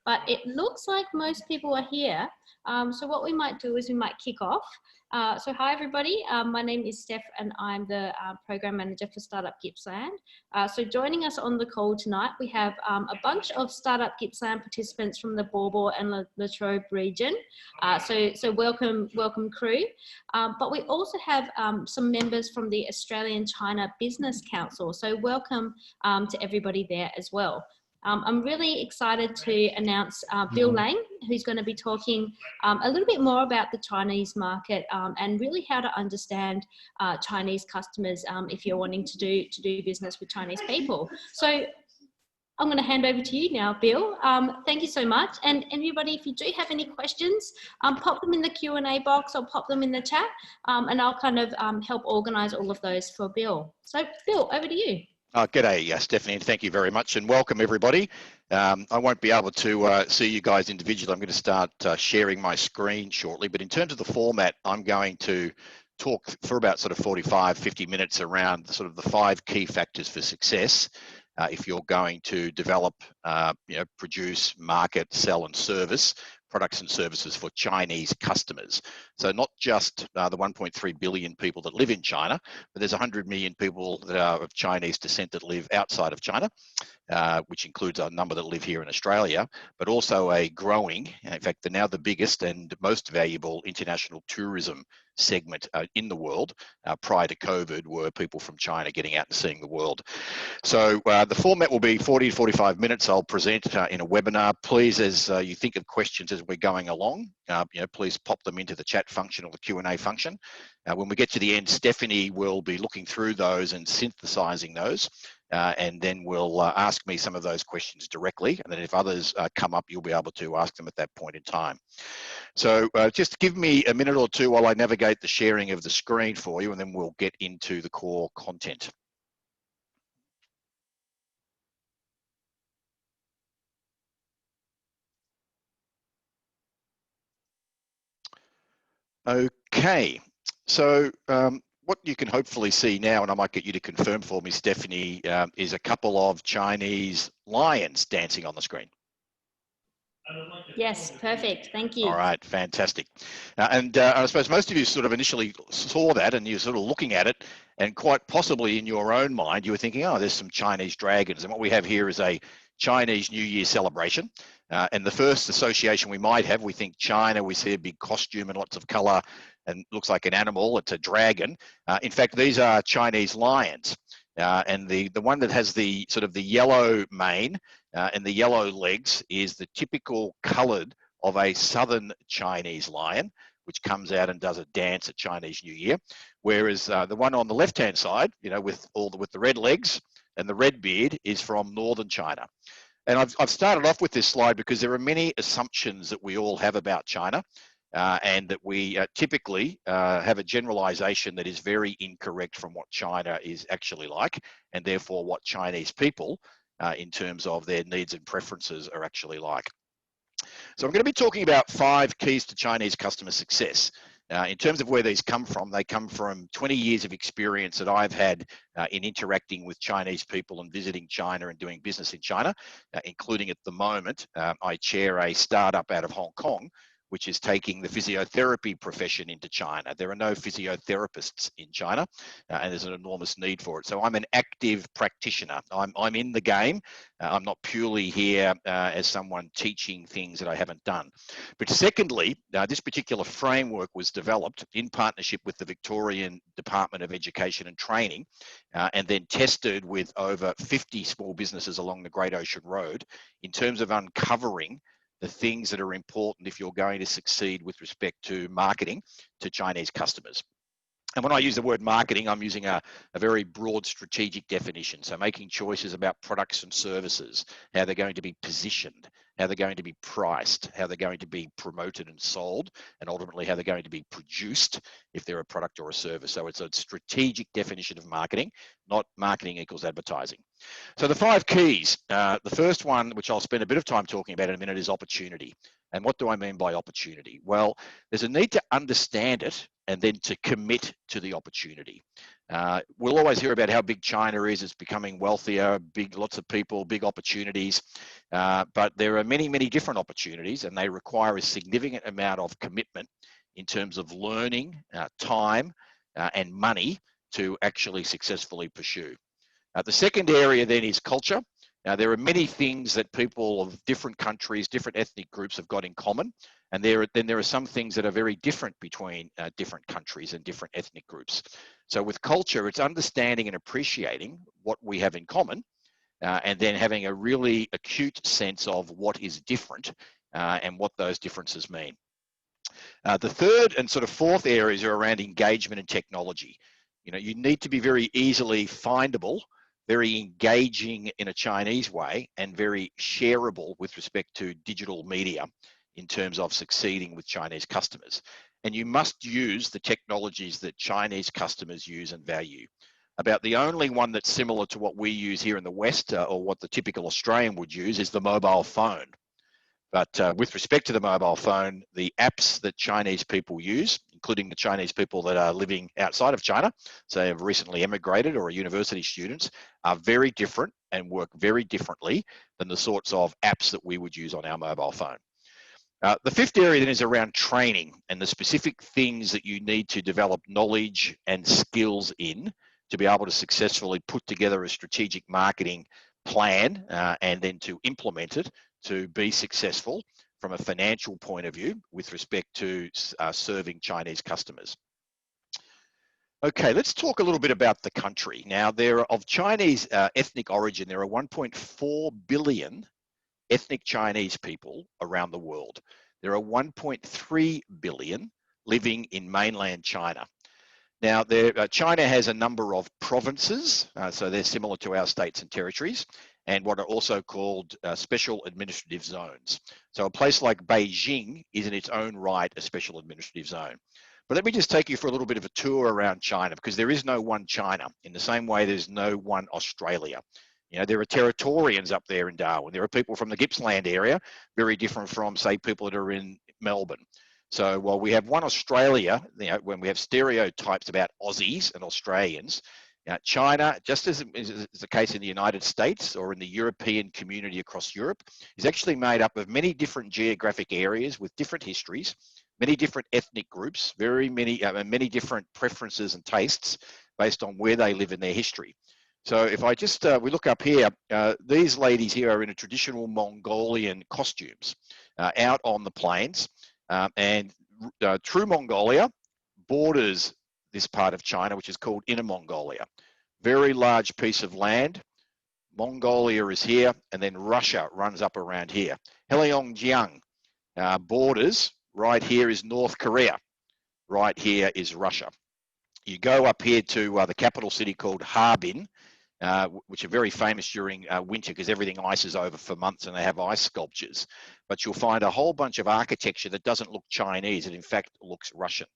but it looks like most people are here. So what we might do is we might kick off. So hi everybody, my name is Steph and I'm the Program Manager for Startup Gippsland. So joining us on the call tonight, we have a bunch of Startup Gippsland participants from the Bawbaw and Latrobe region. So welcome crew. But we also have some members from the Australian-China Business Council. So welcome to everybody there as well. I'm really excited to announce Bill Lang, who's going to be talking a little bit more about the Chinese market and really how to understand Chinese customers if you're wanting to do business with Chinese people. So I'm going to hand over to you now, Bill. Thank you so much. And everybody, if you do have any questions, pop them in the Q&A box or pop them in the chat, and I'll kind of help organise all of those for Bill. So Bill, over to you. G'day, Stephanie, and thank you very much, and welcome everybody. I won't be able to see you guys individually. I'm going to start sharing my screen shortly, but in terms of the format, I'm going to talk for about sort of 45, 50 minutes around sort of the 5 key factors for success if you're going to develop, produce, market, sell and service products and services for Chinese customers. So not just the 1.3 billion people that live in China, but there's 100 million people that are of Chinese descent that live outside of China, which includes a number that live here in Australia, but also a growing, in fact, they're now the biggest and most valuable international tourism segment in the world. Prior to COVID were people from China getting out and seeing the world. So the format will be 40 to 45 minutes. I'll present in a webinar. Please, as you think of questions as we're going along, please pop them into the chat function or the Q&A function. When we get to the end, Stephanie will be looking through those and synthesizing those. And then we'll ask me some of those questions directly. And then if others come up, you'll be able to ask them at that point in time. So just give me a minute or two while I navigate the sharing of the screen for you, and then we'll get into the core content. Okay, so what you can hopefully see now, and I might get you to confirm for me, Stephanie, is a couple of Chinese lions dancing on the screen. Yes, perfect. Thank you. All right, fantastic. And I suppose most of you sort of initially saw that and you're sort of looking at it, and quite possibly in your own mind, you were thinking, oh, there's some Chinese dragons. And what we have here is a Chinese New Year celebration. And the first association we might have, we think China, we see a big costume and lots of color and looks like an animal, it's a dragon. In fact, these are Chinese lions. And the one that has the sort of the yellow mane and the yellow legs is the typical colored of a southern Chinese lion, which comes out and does a dance at Chinese New Year. Whereas the one on the left-hand side, with the red legs and the red beard, is from northern China. And I've started off with this slide because there are many assumptions that we all have about China, and that we typically have a generalization that is very incorrect from what China is actually like, and therefore what Chinese people, in terms of their needs and preferences, are actually like. So I'm going to be talking about 5 keys to Chinese customer success. In terms of where these come from, they come from 20 years of experience that I've had in interacting with Chinese people and visiting China and doing business in China, including at the moment, I chair a startup out of Hong Kong, which is taking the physiotherapy profession into China. There are no physiotherapists in China, and there's an enormous need for it. So I'm an active practitioner. I'm in the game. I'm not purely here as someone teaching things that I haven't done. But secondly, this particular framework was developed in partnership with the Victorian Department of Education and Training, and then tested with over 50 small businesses along the Great Ocean Road in terms of uncovering the things that are important if you're going to succeed with respect to marketing to Chinese customers. And when I use the word marketing, I'm using a very broad strategic definition. So making choices about products and services, how they're going to be positioned, how they're going to be priced, how they're going to be promoted and sold, and ultimately how they're going to be produced if they're a product or a service. So it's a strategic definition of marketing, not marketing equals advertising. So the 5 keys, the first one, which I'll spend a bit of time talking about in a minute, is opportunity. And what do I mean by opportunity? Well, there's a need to understand it and then to commit to the opportunity. We'll always hear about how big China is. It's becoming wealthier, lots of people, big opportunities. But there are many, many different opportunities, and they require a significant amount of commitment in terms of learning, time, and money to actually successfully pursue. The second area then is culture. Now, there are many things that people of different countries, different ethnic groups have got in common, and then there are some things that are very different between different countries and different ethnic groups. So with culture, it's understanding and appreciating what we have in common, and then having a really acute sense of what is different and what those differences mean. The third and sort of fourth areas are around engagement and technology. You know, you need to be very easily findable, very engaging in a Chinese way, and very shareable with respect to digital media in terms of succeeding with Chinese customers. And you must use the technologies that Chinese customers use and value. About the only one that's similar to what we use here in the West, or what the typical Australian would use, is the mobile phone. But with respect to the mobile phone, the apps that Chinese people use, including the Chinese people that are living outside of China, so have recently emigrated or are university students, are very different and work very differently than the sorts of apps that we would use on our mobile phone. The fifth area then is around training and the specific things that you need to develop knowledge and skills in to be able to successfully put together a strategic marketing plan and then to implement it to be successful from a financial point of view with respect to serving Chinese customers. Okay, let's talk a little bit about the country. Now, of Chinese ethnic origin, there are 1.4 billion ethnic Chinese people around the world. There are 1.3 billion living in mainland China. Now, China has a number of provinces, so they're similar to our states and territories, and what are also called special administrative zones. So a place like Beijing is in its own right a special administrative zone. But let me just take you for a little bit of a tour around China, because there is no one China, in the same way there's no one Australia. You know, there are Territorians up there in Darwin. There are people from the Gippsland area, very different from, say, people that are in Melbourne. So while we have one Australia, you know, when we have stereotypes about Aussies and Australians, China, just as is the case in the United States or in the European community across Europe, is actually made up of many different geographic areas with different histories, many different ethnic groups, many different preferences and tastes based on where they live in their history. So if I just, we look up here, these ladies here are in a traditional Mongolian costumes out on the plains. And True Mongolia borders this part of China, which is called Inner Mongolia. Very large piece of land. Mongolia is here, and then Russia runs up around here. Heilongjiang borders, right here is North Korea. Right here is Russia. You go up here to the capital city called Harbin, which are very famous during winter because everything ices over for months and they have ice sculptures. But you'll find a whole bunch of architecture that doesn't look Chinese. It in fact looks Russian.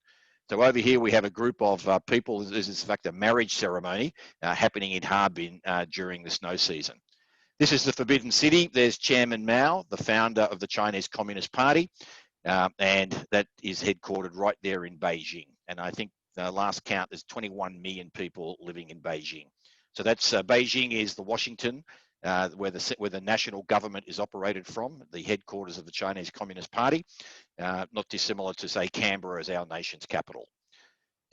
So over here we have a group of people. This is in fact a marriage ceremony happening in Harbin during the snow season. This is the Forbidden City. There's Chairman Mao, the founder of the Chinese Communist Party, and that is headquartered right there in Beijing. And I think the last count, there's 21 million people living in Beijing. So that's Beijing is the Washington, where the national government is operated from, the headquarters of the Chinese Communist Party, not dissimilar to, say, Canberra as our nation's capital.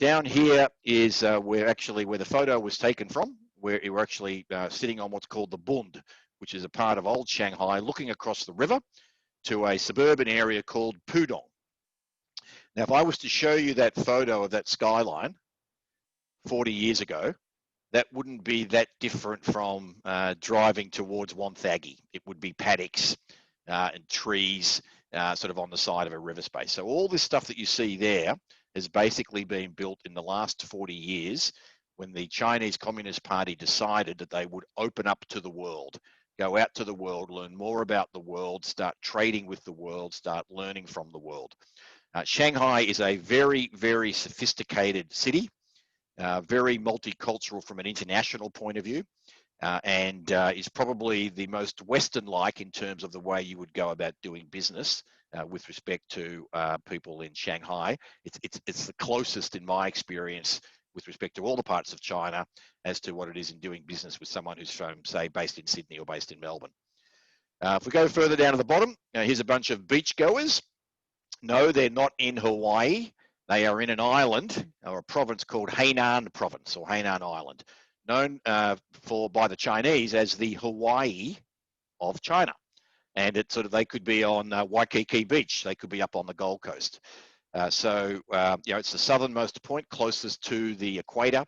Down here is where the photo was taken from, where we're actually sitting on what's called the Bund, which is a part of old Shanghai, looking across the river to a suburban area called Pudong. Now, if I was to show you that photo of that skyline 40 years ago, that wouldn't be that different from driving towards Wonthaggi. It would be paddocks and trees sort of on the side of a river space. So all this stuff that you see there has basically been built in the last 40 years when the Chinese Communist Party decided that they would open up to the world, go out to the world, learn more about the world, start trading with the world, start learning from the world. Shanghai is a very, very sophisticated city. Very multicultural from an international point of view, and is probably the most Western-like in terms of the way you would go about doing business with respect to people in Shanghai. It's the closest, in my experience, with respect to all the parts of China as to what it is in doing business with someone who's from, say, based in Sydney or based in Melbourne. If we go further down to the bottom, here's a bunch of beachgoers. No, they're not in Hawaii. They are in an island or a province called Hainan Province or Hainan Island, known by the Chinese as the Hawaii of China. And it's sort of, they could be on Waikiki Beach. They could be up on the Gold Coast. It's the southernmost point closest to the equator.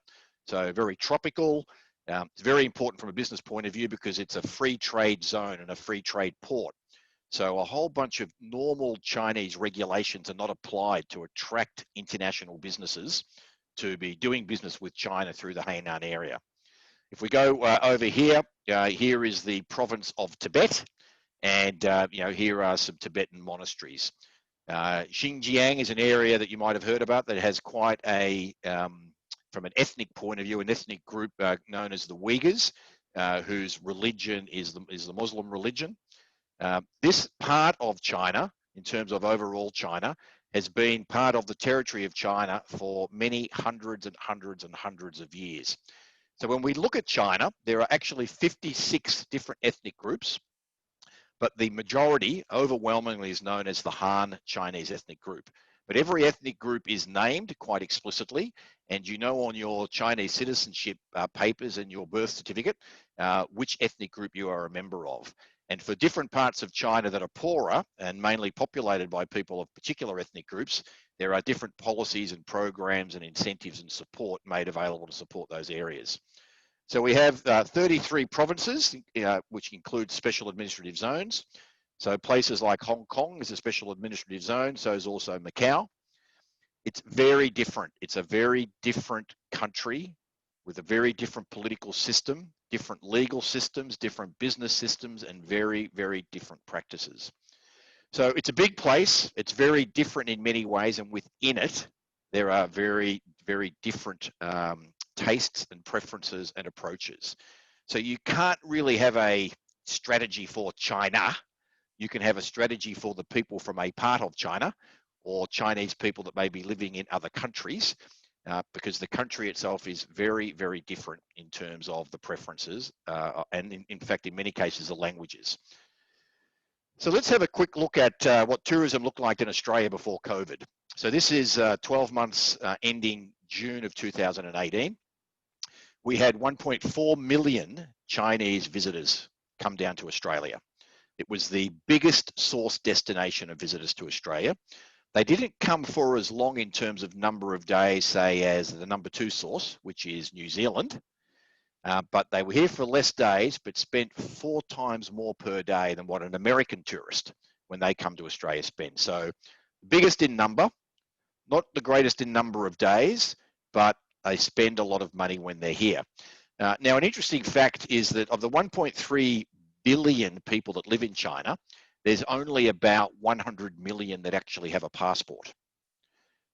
So very tropical. It's very important from a business point of view because it's a free trade zone and a free trade port. So a whole bunch of normal Chinese regulations are not applied to attract international businesses to be doing business with China through the Hainan area. If we go over here, here is the province of Tibet, and here are some Tibetan monasteries. Xinjiang is an area that you might have heard about that has quite a, from an ethnic point of view, an ethnic group known as the Uyghurs, whose religion is the Muslim religion. This part of China, in terms of overall China, has been part of the territory of China for many hundreds and hundreds and hundreds of years. So when we look at China, there are actually 56 different ethnic groups, but the majority overwhelmingly is known as the Han Chinese ethnic group. But every ethnic group is named quite explicitly, and you know on your Chinese citizenship papers and your birth certificate which ethnic group you are a member of. And for different parts of China that are poorer and mainly populated by people of particular ethnic groups, there are different policies and programs and incentives and support made available to support those areas. So we have 33 provinces, which include special administrative zones. So places like Hong Kong is a special administrative zone, so is also Macau. It's very different. It's a very different country with a very different political system, different legal systems, different business systems, and very, very different practices. So it's a big place. It's very different in many ways, and within it, there are very, very different tastes and preferences and approaches. So you can't really have a strategy for China. You can have a strategy for the people from a part of China or Chinese people that may be living in other countries, because the country itself is very, very different in terms of the preferences and in fact, in many cases, the languages. So let's have a quick look at what tourism looked like in Australia before COVID. So this is 12 months ending June of 2018. We had 1.4 million Chinese visitors come down to Australia. It was the biggest source destination of visitors to Australia. They didn't come for as long in terms of number of days, say, as the number 2 source, which is New Zealand, but they were here for less days, but spent 4 times more per day than what an American tourist, when they come to Australia, spends. So biggest in number, not the greatest in number of days, but they spend a lot of money when they're here. Now, an interesting fact is that of the 1.3 billion people that live in China, there's only about 100 million that actually have a passport.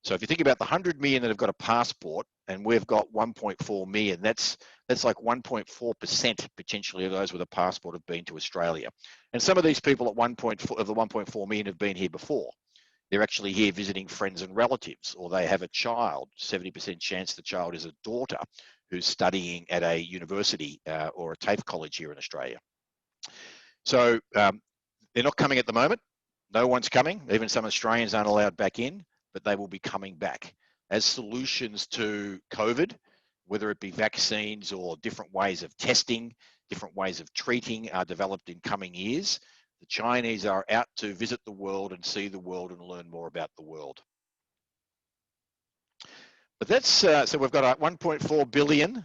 So if you think about the 100 million that have got a passport, and we've got 1.4 million, that's like 1.4% potentially of those with a passport have been to Australia. And some of these people at 1.4 of the 1.4 million have been here before. They're actually here visiting friends and relatives, or they have a child, 70% chance the child is a daughter who's studying at a university or a TAFE college here in Australia. So they're not coming at the moment. No one's coming. Even some Australians aren't allowed back in, but they will be coming back as solutions to COVID, whether it be vaccines or different ways of testing, different ways of treating are developed in coming years. The Chinese are out to visit the world and see the world and learn more about the world. But that's, so we've got 1.4 billion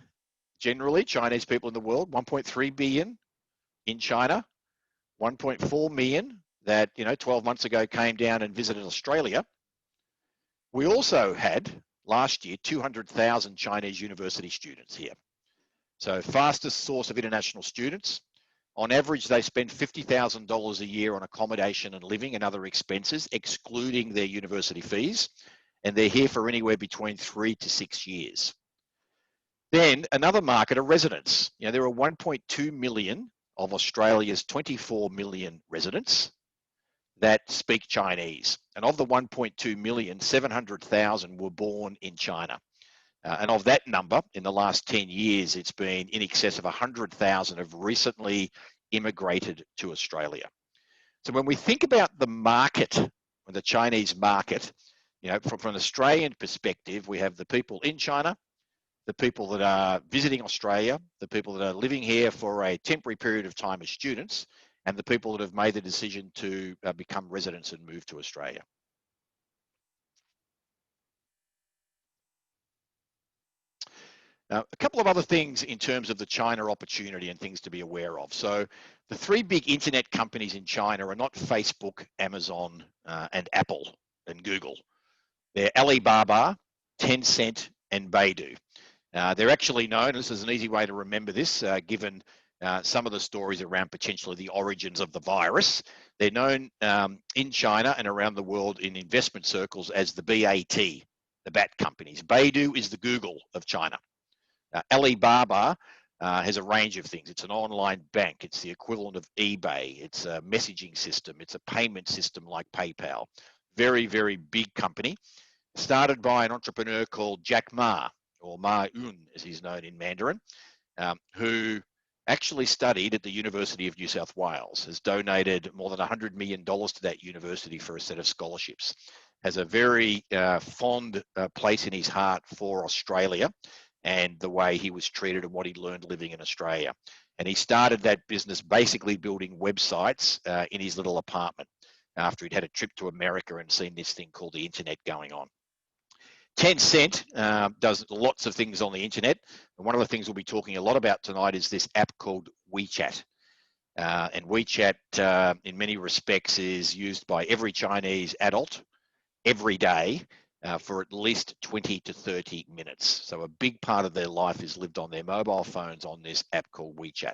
generally Chinese people in the world, 1.3 billion in China, 1.4 million that 12 months ago came down and visited Australia. We also had last year 200,000 Chinese university students here. So fastest source of international students. On average, they spend $50,000 a year on accommodation and living and other expenses, excluding their university fees, and they're here for anywhere between 3 to 6 years. Then another market are residents. There are 1.2 million of Australia's 24 million residents that speak Chinese. And of the 1.2 million, 700,000 were born in China. And of that number, in the last 10 years, it's been in excess of 100,000 have recently immigrated to Australia. So when we think about the market, the Chinese market, you know, from an Australian perspective, we have the people in China, the people that are visiting Australia, the people that are living here for a temporary period of time as students, and the people that have made the decision to become residents and move to Australia. Now, a couple of other things in terms of the China opportunity and things to be aware of. So the three big internet companies in China are not Facebook, Amazon, and Apple and Google. They're Alibaba, Tencent, and Baidu. They're actually known, this is an easy way to remember this, given some of the stories around potentially the origins of the virus. They're known in China and around the world in investment circles as the BAT, the BAT companies. Baidu is the Google of China. Alibaba has a range of things. It's an online bank. It's the equivalent of eBay. It's a messaging system. It's a payment system like PayPal. Very, very big company. Started by an entrepreneur called Jack Ma, or Ma Yun, as he's known in Mandarin, who actually studied at the University of New South Wales, has donated more than $100 million to that university for a set of scholarships, has a very fond place in his heart for Australia and the way he was treated and what he learned living in Australia. And he started that business basically building websites in his little apartment after he'd had a trip to America and seen this thing called the internet going on. Tencent does lots of things on the internet. And one of the things we'll be talking a lot about tonight is this app called WeChat. And WeChat, in many respects, is used by every Chinese adult every day for at least 20 to 30 minutes. So a big part of their life is lived on their mobile phones on this app called WeChat.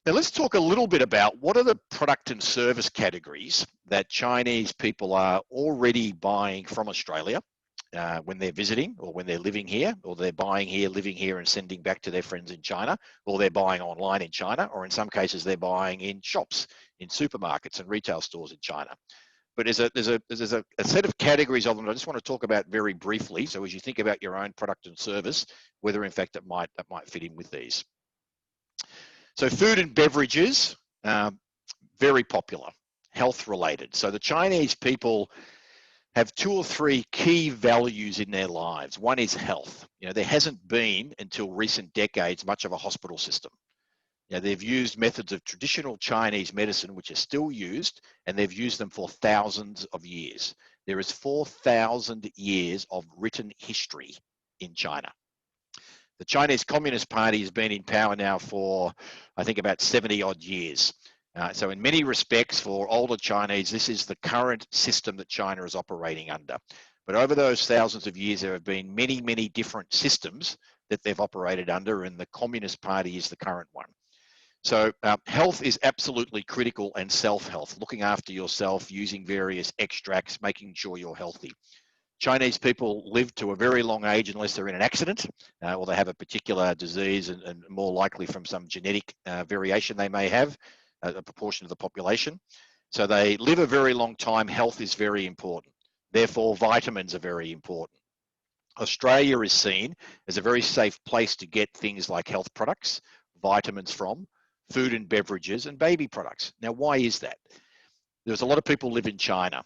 Now let's talk a little bit about what are the product and service categories that Chinese people are already buying from Australia when they're visiting or when they're living here, or they're buying here, living here and sending back to their friends in China, or they're buying online in China, or in some cases they're buying in shops, in supermarkets and retail stores in China. But there's a set of categories of them I just want to talk about very briefly. So as you think about your own product and service, whether in fact that might fit in with these. So food and beverages, very popular, health related. So the Chinese people have two or three key values in their lives. One is health. You know, there hasn't been until recent decades much of a hospital system. You know, they've used methods of traditional Chinese medicine, which are still used, and they've used them for thousands of years. There is 4,000 years of written history in China. The Chinese Communist Party has been in power now for, I think, about 70 odd years. So in many respects, for older Chinese, this is the current system that China is operating under. But over those thousands of years, there have been many, many different systems that they've operated under, and the Communist Party is the current one. So health is absolutely critical, and self-health, looking after yourself, using various extracts, making sure you're healthy. Chinese people live to a very long age unless they're in an accident or they have a particular disease, and more likely from some genetic variation they may have, a proportion of the population. So they live a very long time. Health is very important. Therefore, vitamins are very important. Australia is seen as a very safe place to get things like health products, vitamins from, food and beverages, and baby products. Now, why is that? There's a lot of people live in China.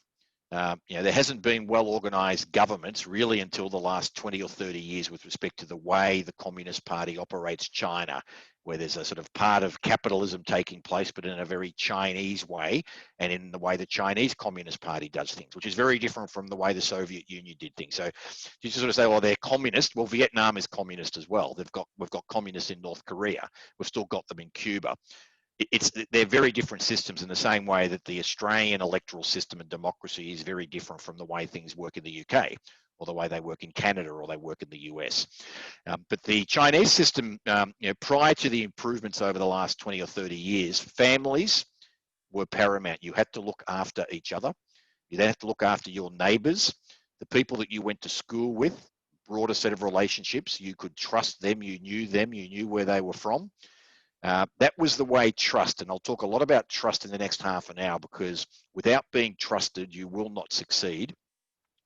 You know, there hasn't been well-organized governments really until the last 20 or 30 years with respect to the way the Communist Party operates China, where there's a sort of part of capitalism taking place, but in a very Chinese way, and in the way the Chinese Communist Party does things, which is very different from the way the Soviet Union did things. So you sort of say, well, they're communist. Well, Vietnam is communist as well. We've got communists in North Korea. We've still got them in Cuba. They're very different systems, in the same way that the Australian electoral system and democracy is very different from the way things work in the UK, or the way they work in Canada, or they work in the US. But the Chinese system, you know, prior to the improvements over the last 20 or 30 years, families were paramount. You had to look after each other. You then had to look after your neighbours, the people that you went to school with, broader set of relationships. You could trust them, you knew where they were from. That was the way trust, and I'll talk a lot about trust in the next half an hour, because without being trusted, you will not succeed.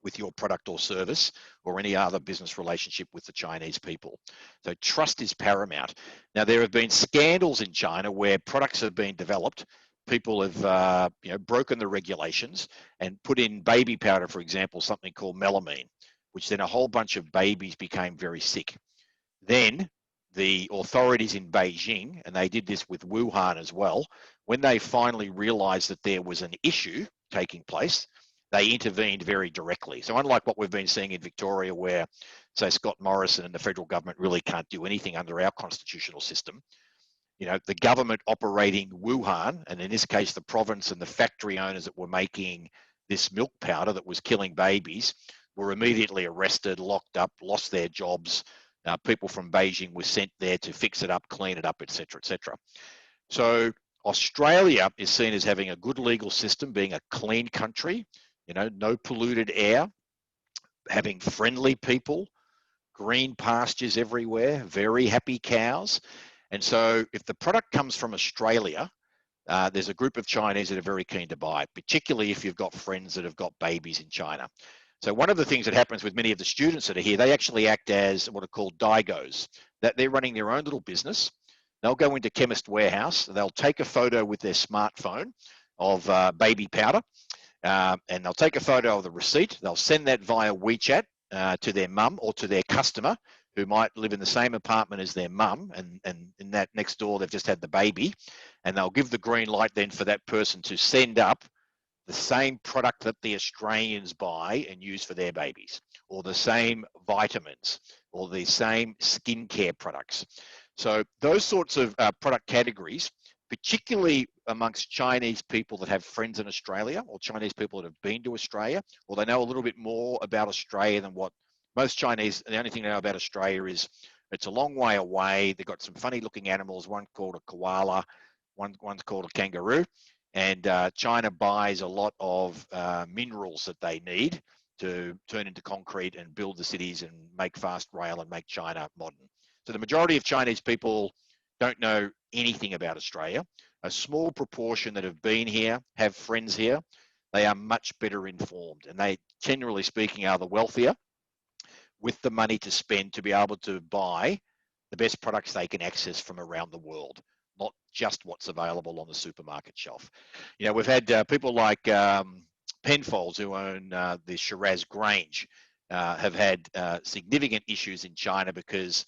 with your product or service or any other business relationship with the Chinese people. So trust is paramount. Now, there have been scandals in China where products have been developed. People have broken the regulations and put in baby powder, for example, something called melamine, which then a whole bunch of babies became very sick. Then the authorities in Beijing, and they did this with Wuhan as well, when they finally realized that there was an issue taking place, they intervened very directly. So unlike what we've been seeing in Victoria, where, say, Scott Morrison and the federal government really can't do anything under our constitutional system, the government operating Wuhan, and in this case, the province and the factory owners that were making this milk powder that was killing babies, were immediately arrested, locked up, lost their jobs. People from Beijing were sent there to fix it up, clean it up, etc., etc. So Australia is seen as having a good legal system, being a clean country, no polluted air, having friendly people, green pastures everywhere, very happy cows. And so if the product comes from Australia, there's a group of Chinese that are very keen to buy it, particularly if you've got friends that have got babies in China. So one of the things that happens with many of the students that are here, they actually act as what are called digos, that they're running their own little business. They'll go into Chemist Warehouse, they'll take a photo with their smartphone of baby powder, and they'll take a photo of the receipt. They'll send that via WeChat to their mum or to their customer who might live in the same apartment as their mum, and in that next door they've just had the baby, and they'll give the green light then for that person to send up the same product that the Australians buy and use for their babies, or the same vitamins, or the same skincare products. So those sorts of product categories, particularly amongst Chinese people that have friends in Australia, or Chinese people that have been to Australia, or they know a little bit more about Australia than what most Chinese, the only thing they know about Australia is it's a long way away. They've got some funny looking animals, one called a koala, one's called a kangaroo. And China buys a lot of minerals that they need to turn into concrete and build the cities and make fast rail and make China modern. So the majority of Chinese people don't know anything about Australia. A small proportion that have been here, have friends here, they are much better informed, and they, generally speaking, are the wealthier with the money to spend to be able to buy the best products they can access from around the world, not just what's available on the supermarket shelf. We've had people like Penfolds, who own the Shiraz Grange, have had significant issues in China because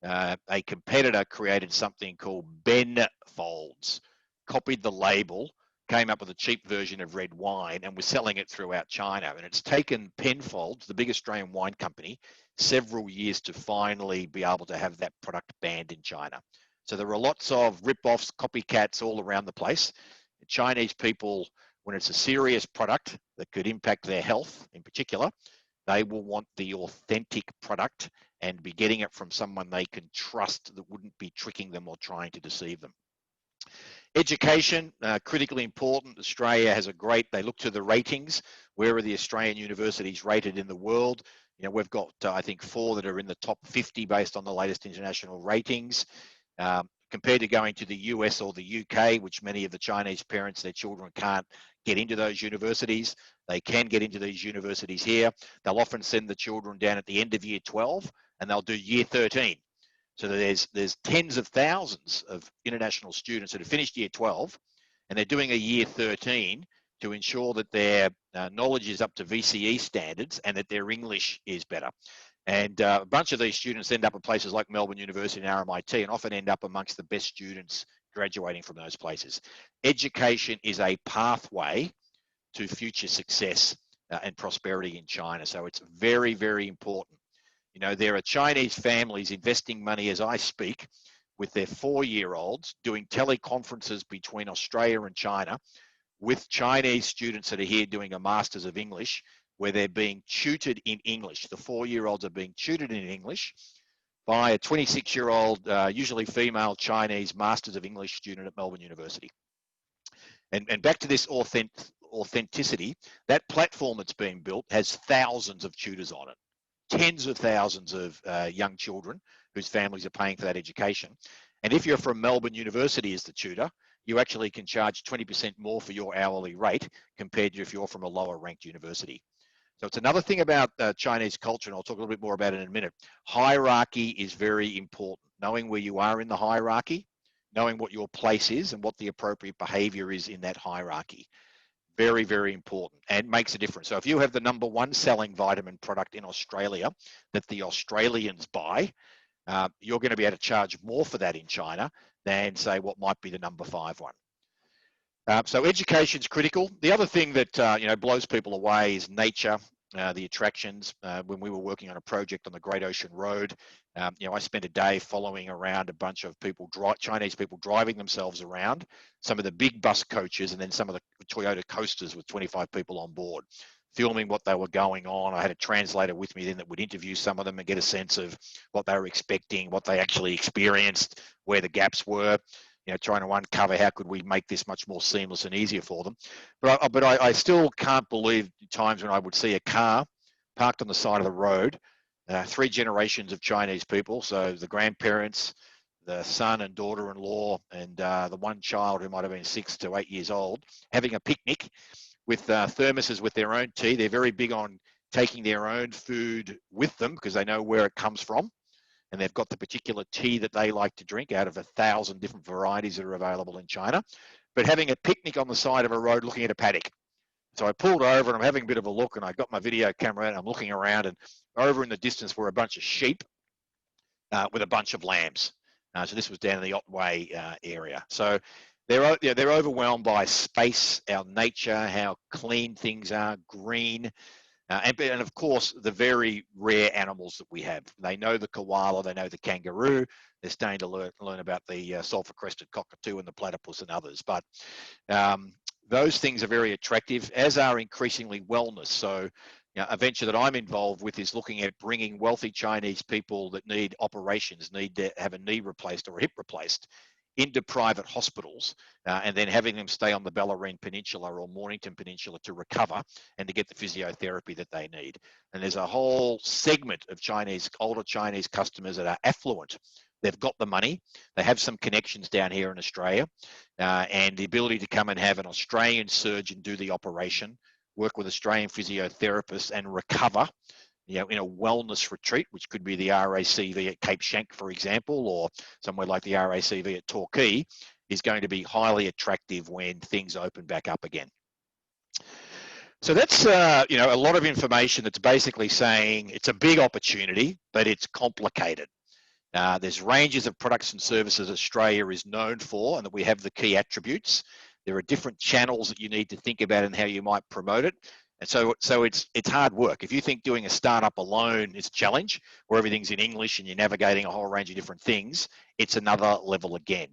a competitor created something called Benfolds, copied the label, came up with a cheap version of red wine, and was selling it throughout China. And it's taken Penfolds, the big Australian wine company, several years to finally be able to have that product banned in China. So there are lots of rip-offs, copycats all around the place. The Chinese people, when it's a serious product that could impact their health in particular, they will want the authentic product and be getting it from someone they can trust that wouldn't be tricking them or trying to deceive them. Education, critically important. Australia has they look to the ratings. Where are the Australian universities rated in the world? We've got, I think, 4 that are in the top 50 based on the latest international ratings. Compared to going to the US or the UK, which many of the Chinese parents, their children can't get into those universities. They can get into these universities here. They'll often send the children down at the end of year 12 and they'll do year 13. So there's tens of thousands of international students that have finished year 12 and they're doing a year 13 to ensure that their knowledge is up to VCE standards and that their English is better. And a bunch of these students end up at places like Melbourne University and RMIT and often end up amongst the best students graduating from those places. Education is a pathway to future success and prosperity in China. So it's very, very important. There are Chinese families investing money as I speak with their 4-year-olds doing teleconferences between Australia and China with Chinese students that are here doing a Masters of English, where they're being tutored in English. The 4-year-olds are being tutored in English by a 26-year-old, usually female Chinese Masters of English student at Melbourne University. And back to this authenticity, that platform that's being built has thousands of tutors on it, tens of thousands of young children whose families are paying for that education. And if you're from Melbourne University as the tutor, you actually can charge 20% more for your hourly rate compared to if you're from a lower ranked university. So it's another thing about Chinese culture, and I'll talk a little bit more about it in a minute. Hierarchy is very important. Knowing where you are in the hierarchy, knowing what your place is and what the appropriate behavior is in that hierarchy. Very, very important, and makes a difference. So if you have the #1 selling vitamin product in Australia that the Australians buy, you're going to be able to charge more for that in China than, say, what might be the #5 one. So education is critical. The other thing that blows people away is nature, the attractions. When we were working on a project on the Great Ocean Road, I spent a day following around a bunch of people, Chinese people driving themselves around, some of the big bus coaches, and then some of the Toyota coasters with 25 people on board, filming what they were going on. I had a translator with me then that would interview some of them and get a sense of what they were expecting, what they actually experienced, where the gaps were. Trying to uncover how could we make this much more seamless and easier for them. But I still can't believe times when I would see a car parked on the side of the road, 3 generations of Chinese people, so the grandparents, the son and daughter-in-law, and the one child who might have been 6 to 8 years old, having a picnic with thermoses with their own tea. They're very big on taking their own food with them because they know where it comes from. And they've got the particular tea that they like to drink out of 1,000 different varieties that are available in China, but having a picnic on the side of a road looking at a paddock. So I pulled over and I'm having a bit of a look, and I got my video camera out and I'm looking around, and over in the distance were a bunch of sheep with a bunch of lambs. So this was down in the Otway area. So they're overwhelmed by space, our nature, how clean things are, green. And of course, the very rare animals that we have. They know the koala, they know the kangaroo. They're starting to learn about the sulfur-crested cockatoo and the platypus and others. But those things are very attractive, as are increasingly wellness. So a venture that I'm involved with is looking at bringing wealthy Chinese people that need operations, need to have a knee replaced or a hip replaced, into private hospitals, and then having them stay on the Bellarine Peninsula or Mornington Peninsula to recover and to get the physiotherapy that they need. And there's a whole segment of older Chinese customers that are affluent. They've got the money, they have some connections down here in Australia, and the ability to come and have an Australian surgeon do the operation, work with Australian physiotherapists and recover in a wellness retreat, which could be the RACV at Cape Schanck, for example, or somewhere like the RACV at Torquay, is going to be highly attractive when things open back up again. So that's a lot of information that's basically saying it's a big opportunity, but it's complicated. There's ranges of products and services Australia is known for, and that we have the key attributes. There are different channels that you need to think about and how you might promote it. And so it's hard work. If you think doing a startup alone is a challenge, where everything's in English and you're navigating a whole range of different things, it's another level again.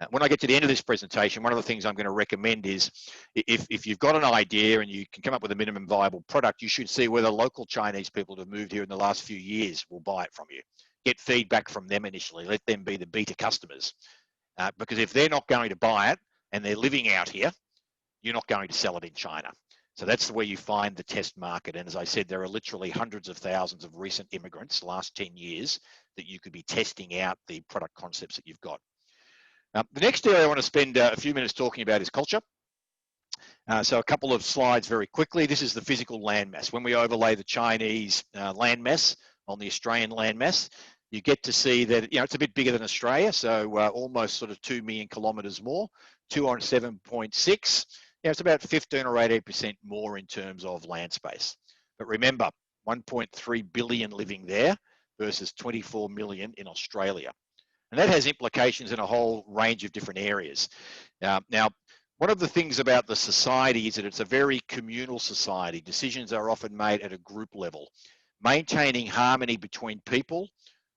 When I get to the end of this presentation, one of the things I'm going to recommend is if you've got an idea and you can come up with a minimum viable product, you should see whether local Chinese people that have moved here in the last few years will buy it from you. Get feedback from them initially. Let them be the beta customers. Because if they're not going to buy it and they're living out here, you're not going to sell it in China. So that's where you find the test market. And as I said, there are literally hundreds of thousands of recent immigrants, the last 10 years, that you could be testing out the product concepts that you've got. The next area I want to spend a few minutes talking about is culture. So a couple of slides very quickly. This is the physical landmass. When we overlay the Chinese landmass on the Australian landmass, you get to see that it's a bit bigger than Australia, so almost sort of 2 million kilometres more, 207.6. It's about 15 or 18% more in terms of land space. But remember, 1.3 billion living there versus 24 million in Australia. And that has implications in a whole range of different areas. Now, one of the things about the society is that it's a very communal society. Decisions are often made at a group level. Maintaining harmony between people,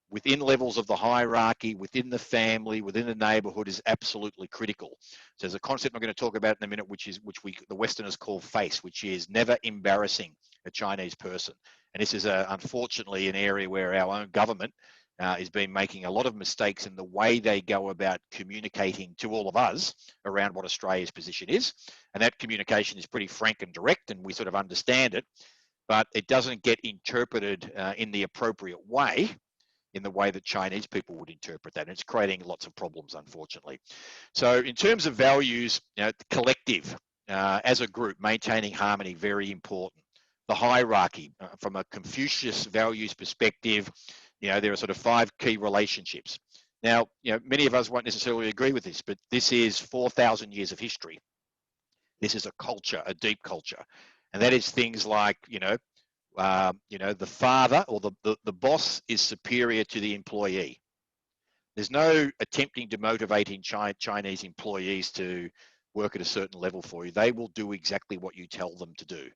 within levels of the hierarchy, within the family, within the neighborhood is absolutely critical. So there's a concept I'm going to talk about in a minute, which the Westerners call FACE, which is never embarrassing a Chinese person. And this is unfortunately an area where our own government has been making a lot of mistakes in the way they go about communicating to all of us around what Australia's position is. And that communication is pretty frank and direct, and we sort of understand it, but it doesn't get interpreted in the appropriate way, in the way that Chinese people would interpret that. And it's creating lots of problems, unfortunately. So in terms of values, collective, as a group, maintaining harmony, very important. the hierarchy. From a Confucius values perspective, there are sort of 5 key relationships. Now, many of us won't necessarily agree with this, but this is 4,000 years of history. This is a culture, a deep culture. And that is things like, the father or the boss is superior to the employee. There's no attempting to motivate Chinese employees to work at a certain level for you. They will do exactly what you tell them to do.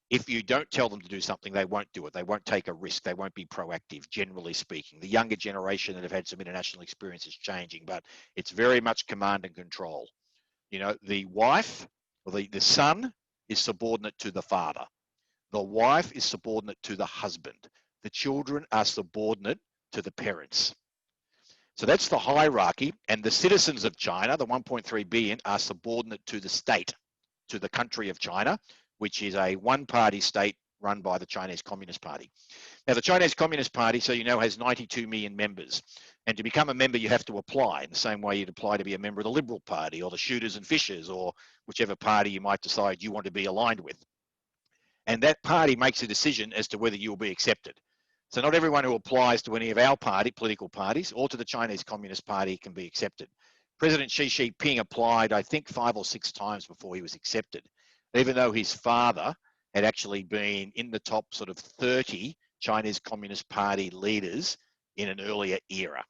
If you don't tell them to do something, they won't do it. They won't take a risk. They won't be proactive, generally speaking. The younger generation that have had some international experience is changing, but it's very much command and control. The wife or the son is subordinate to the father. The wife is subordinate to the husband. The children are subordinate to the parents. So that's the hierarchy, and the citizens of China, the 1.3 billion, are subordinate to the state, to the country of China, which is a one-party state run by the Chinese Communist Party. Now, the Chinese Communist Party, so has 92 million members. And to become a member, you have to apply in the same way you'd apply to be a member of the Liberal Party or the Shooters and Fishers or whichever party you might decide you want to be aligned with. And that party makes a decision as to whether you will be accepted. So not everyone who applies to any of our political parties or to the Chinese Communist Party can be accepted. President Xi Jinping applied, I think, 5 or 6 times before he was accepted, even though his father had actually been in the top sort of 30 Chinese Communist Party leaders in an earlier era.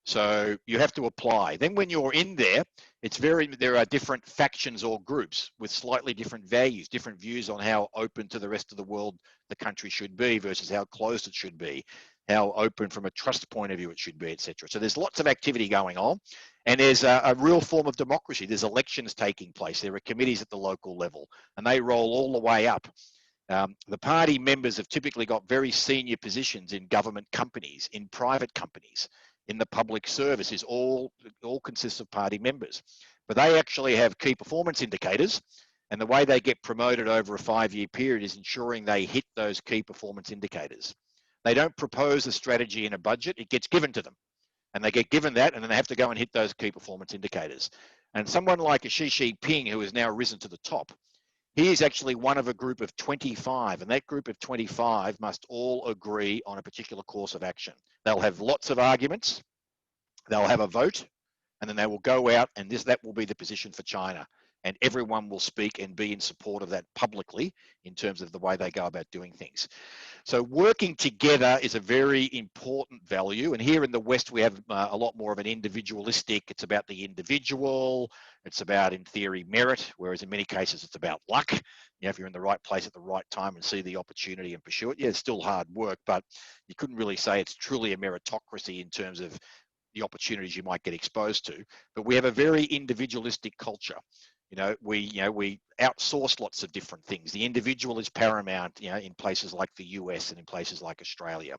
So you have to apply. Then when you're in there, there are different factions or groups with slightly different values, different views on how open to the rest of the world the country should be versus how closed it should be, how open from a trust point of view it should be, etc. So there's lots of activity going on, and there's a real form of democracy. There's elections taking place. There are committees at the local level, and they roll all the way up. The party members have typically got very senior positions in government companies, in private companies, in the public services, all consists of party members. But they actually have key performance indicators, and the way they get promoted over a 5-year period is ensuring they hit those key performance indicators. They don't propose a strategy in a budget, it gets given to them. And they get given that, and then they have to go and hit those key performance indicators. And someone like a Xi Jinping, who has now risen to the top, he is actually one of a group of 25, and that group of 25 must all agree on a particular course of action. They'll have lots of arguments, they'll have a vote, and then they will go out, and that will be the position for China. And everyone will speak and be in support of that publicly in terms of the way they go about doing things. So working together is a very important value. And here in the West, we have a lot more of an individualistic, it's about the individual, it's about, in theory, merit, whereas in many cases, it's about luck. If you're in the right place at the right time and see the opportunity and pursue it, it's still hard work, but you couldn't really say it's truly a meritocracy in terms of the opportunities you might get exposed to. But we have a very individualistic culture. We outsource lots of different things. The individual is paramount, in places like the US and in places like Australia.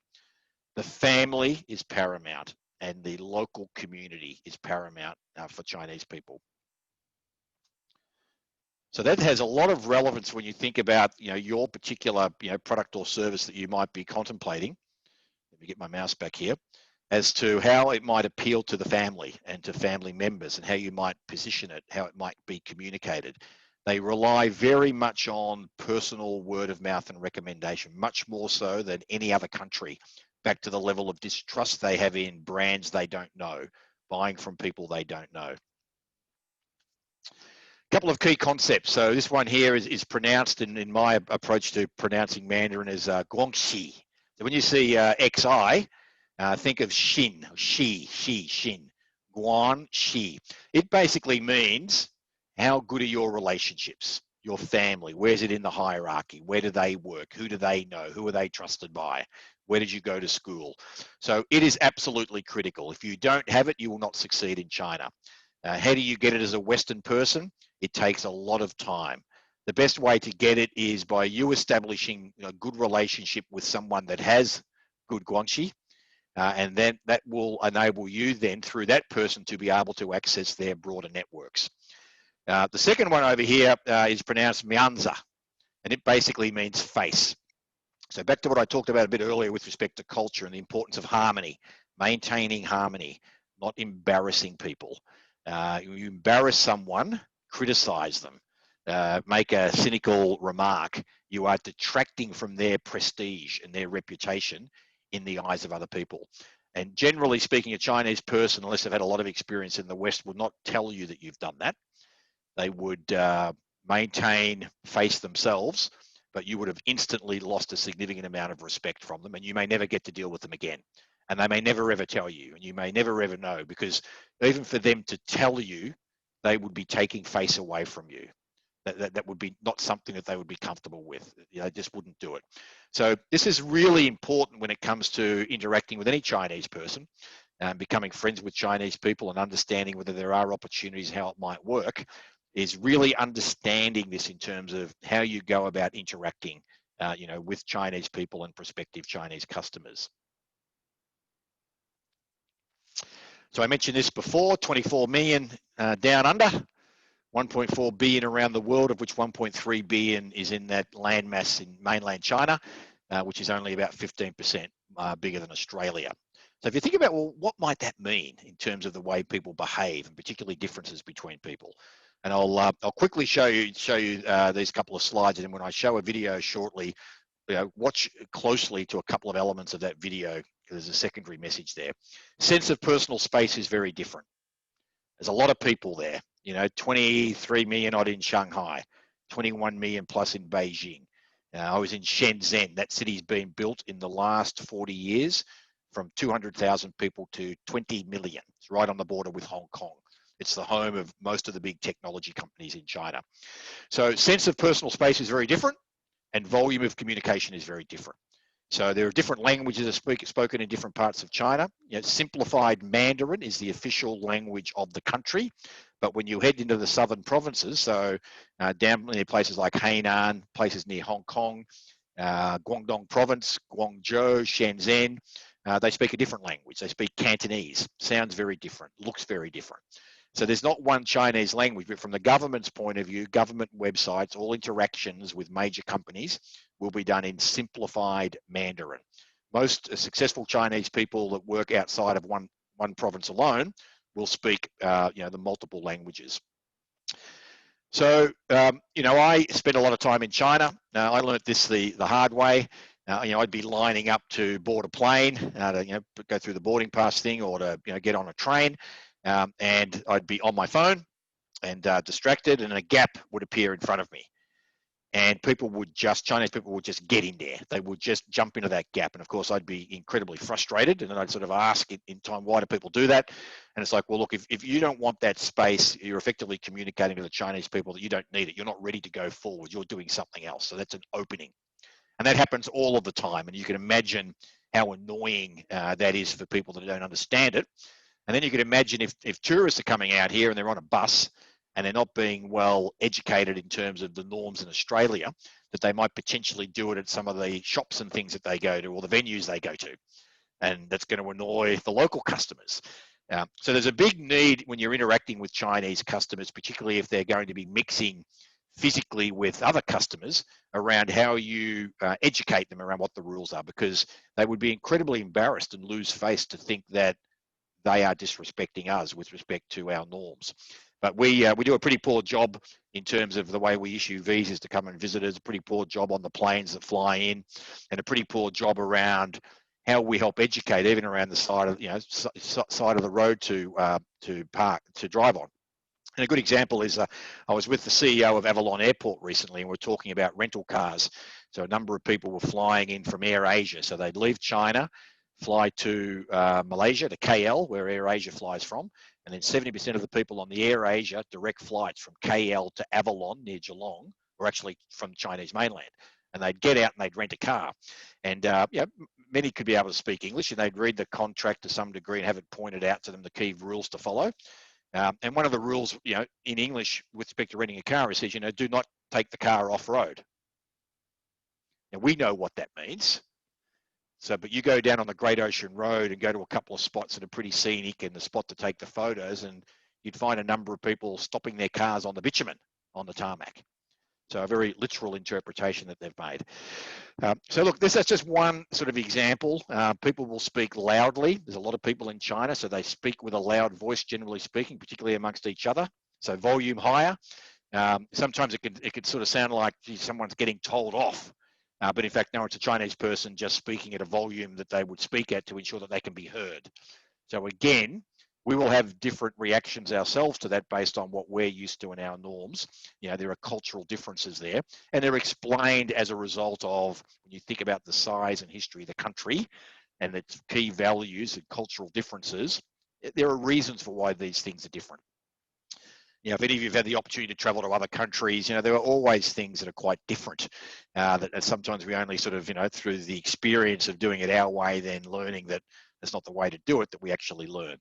The family is paramount, and the local community is paramount for Chinese people. So that has a lot of relevance when you think about, your particular, product or service that you might be contemplating. Let me get my mouse back here, as to how it might appeal to the family and to family members and how you might position it, how it might be communicated. They rely very much on personal word of mouth and recommendation, much more so than any other country, back to the level of distrust they have in brands they don't know, buying from people they don't know. A couple of key concepts. So this one here is pronounced in my approach to pronouncing Mandarin as Guangxi. So when you see XI, think of Xin, Xin, Guan, Xi. It basically means how good are your relationships, your family, where's it in the hierarchy, where do they work, who do they know, who are they trusted by, where did you go to school? So it is absolutely critical. If you don't have it, you will not succeed in China. How do you get it as a Western person? It takes a lot of time. The best way to get it is by you establishing a good relationship with someone that has good Guangxi, and then that will enable you then through that person to be able to access their broader networks. The second one over here is pronounced Mianza, and it basically means face. So back to what I talked about a bit earlier with respect to culture and the importance of harmony, maintaining harmony, not embarrassing people. You embarrass someone, criticize them. make a cynical remark, you are detracting from their prestige and their reputation in the eyes of other people. And generally speaking, a Chinese person, unless they've had a lot of experience in the West, will not tell you that you've done that. They would maintain face themselves, but you would have instantly lost a significant amount of respect from them, and you may never get to deal with them again. And they may never ever tell you, and you may never ever know, because even for them to tell you, they would be taking face away from you. That would be not something that they would be comfortable with. They just wouldn't do it. So this is really important when it comes to interacting with any Chinese person, becoming friends with Chinese people and understanding whether there are opportunities, how it might work, is really understanding this in terms of how you go about interacting, with Chinese people and prospective Chinese customers. So I mentioned this before, 24 million down under, 1.4 billion around the world, of which 1.3 billion is in that landmass in mainland China, which is only about 15% bigger than Australia. So if you think about, well, what might that mean in terms of the way people behave, and particularly differences between people? And I'll quickly show you these couple of slides, and then when I show a video shortly, watch closely to a couple of elements of that video, because there's a secondary message there. Sense of personal space is very different. There's a lot of people there. 23 million odd in Shanghai, 21 million plus in Beijing. I was in Shenzhen. That city's been built in the last 40 years from 200,000 people to 20 million. It's right on the border with Hong Kong. It's the home of most of the big technology companies in China. So sense of personal space is very different, and volume of communication is very different. So there are different languages spoken in different parts of China. Simplified Mandarin is the official language of the country. But when you head into the southern provinces, so down near places like Hainan, places near Hong Kong, Guangdong province, Guangzhou, Shenzhen, they speak a different language. They speak Cantonese. Sounds very different, looks very different. So there's not one Chinese language, but from the government's point of view, government websites, all interactions with major companies will be done in simplified Mandarin. Most successful Chinese people that work outside of one province alone will speak, the multiple languages. So, I spent a lot of time in China. I learned this the hard way. I'd be lining up to board a plane, to go through the boarding pass thing, or to get on a train, and I'd be on my phone and distracted, and a gap would appear in front of me. And Chinese people would just get in there. They would just jump into that gap. And of course, I'd be incredibly frustrated. And then I'd sort of ask in time, why do people do that? And it's like, well, look, if you don't want that space, you're effectively communicating to the Chinese people that you don't need it. You're not ready to go forward. You're doing something else. So that's an opening. And that happens all of the time. And you can imagine how annoying that is for people that don't understand it. And then you can imagine if tourists are coming out here and they're on a bus and they're not being well educated in terms of the norms in Australia, that they might potentially do it at some of the shops and things that they go to, or the venues they go to. And that's going to annoy the local customers. So there's a big need when you're interacting with Chinese customers, particularly if they're going to be mixing physically with other customers, around how you educate them around what the rules are, because they would be incredibly embarrassed and lose face to think that they are disrespecting us with respect to our norms. But we do a pretty poor job in terms of the way we issue visas to come and visit us, a pretty poor job on the planes that fly in, and a pretty poor job around how we help educate, even around the side of side of the road to drive on. And a good example is I was with the CEO of Avalon Airport recently, and we're talking about rental cars. So a number of people were flying in from Air Asia. So they'd leave China, fly to Malaysia, to KL, where Air Asia flies from. And then 70% of the people on the Air Asia direct flights from KL to Avalon near Geelong were actually from Chinese mainland. And they'd get out and they'd rent a car. And many could be able to speak English, and they'd read the contract to some degree and have it pointed out to them, the key rules to follow. And one of the rules, in English with respect to renting a car, it says, do not take the car off-road. Now, we know what that means. So, but you go down on the Great Ocean Road and go to a couple of spots that are pretty scenic and the spot to take the photos, and you'd find a number of people stopping their cars on the bitumen, on the tarmac. So a very literal interpretation that they've made. So look, that's just one sort of example. People will speak loudly. There's a lot of people in China, so they speak with a loud voice, generally speaking, particularly amongst each other. So volume higher. Sometimes it could sort of sound like, gee, someone's getting told off. But in fact, no, it's a Chinese person just speaking at a volume that they would speak at to ensure that they can be heard. So again, we will have different reactions ourselves to that based on what we're used to in our norms. You know, there are cultural differences there, and they're explained as a result of, when you think about the size and history of the country and its key values and cultural differences, there are reasons for why these things are different. You know, if any of you have had the opportunity to travel to other countries, you know, there are always things that are quite different, that sometimes we only sort of, you know, through the experience of doing it our way, then learning that that's not the way to do it, that we actually learn.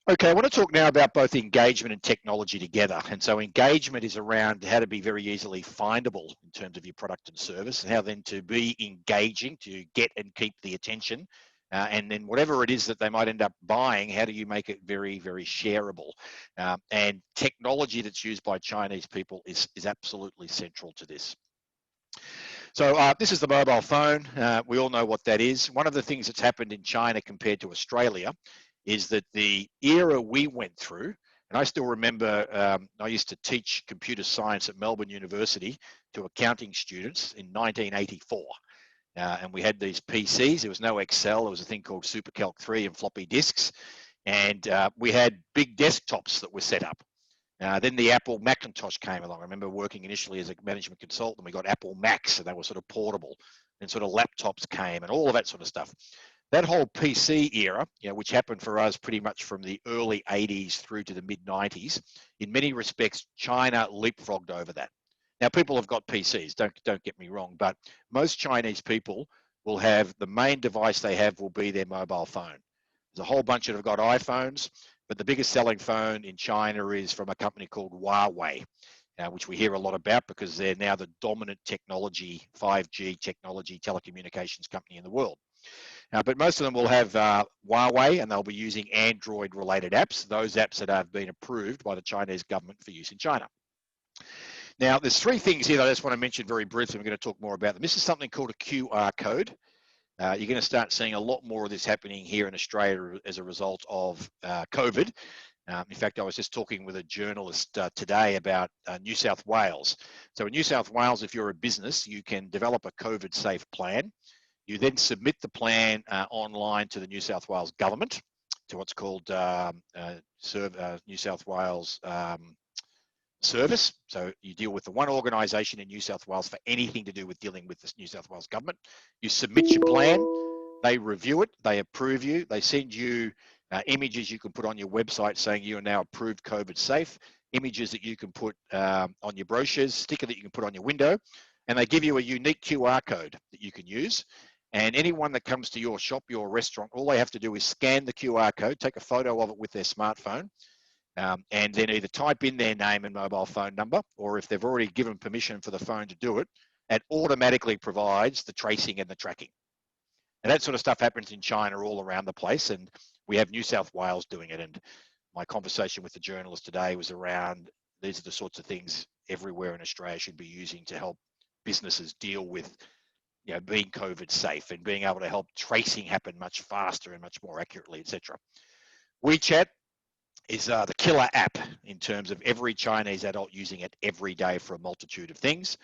Okay, I want to talk now about both engagement and technology together. And so engagement is around how to be very easily findable in terms of your product and service, and how then to be engaging to get and keep the attention. And then whatever it is that they might end up buying, how do you make it very, very shareable? And technology that's used by Chinese people is absolutely central to this. So this is the mobile phone. We all know what that is. One of the things that's happened in China compared to Australia is that the era we went through, and I still remember I used to teach computer science at Melbourne University to accounting students in 1984. And we had these PCs. There was no Excel. There was a thing called SuperCalc 3 and floppy disks. And we had big desktops that were set up. Then the Apple Macintosh came along. I remember working initially as a management consultant. We got Apple Macs, and they were sort of portable. And sort of laptops came and all of that sort of stuff. That whole PC era, you know, which happened for us pretty much from the early 80s through to the mid 90s, in many respects, China leapfrogged over that. Now, people have got PCs, don't get me wrong, but most Chinese people will have, the main device they have will be their mobile phone. There's a whole bunch that have got iPhones, but the biggest selling phone in China is from a company called Huawei, which we hear a lot about because they're now the dominant technology, 5G technology telecommunications company in the world. But most of them will have Huawei, and they'll be using Android-related apps, those apps that have been approved by the Chinese government for use in China. Now, there's three things here that I just want to mention very briefly. We're going to talk more about them. This is something called a QR code. You're going to start seeing a lot more of this happening here in Australia as a result of COVID. In fact, I was just talking with a journalist today about New South Wales. So in New South Wales, if you're a business, you can develop a COVID-safe plan. You then submit the plan online to the New South Wales government, to what's called New South Wales Service. So you deal with the one organisation in New South Wales for anything to do with dealing with the New South Wales government. You submit your plan, they review it, they approve you, they send you images you can put on your website saying you are now approved COVID safe, images that you can put on your brochures, sticker that you can put on your window, and they give you a unique QR code that you can use. And anyone that comes to your shop, your restaurant, all they have to do is scan the QR code, take a photo of it with their smartphone, and then either type in their name and mobile phone number, or if they've already given permission for the phone to do it, it automatically provides the tracing and the tracking. And that sort of stuff happens in China all around the place, and we have New South Wales doing it. And my conversation with the journalist today was around, these are the sorts of things everywhere in Australia should be using to help businesses deal with, you know, being COVID safe and being able to help tracing happen much faster and much more accurately, etc. WeChat is the killer app in terms of every Chinese adult using it every day for a multitude of things.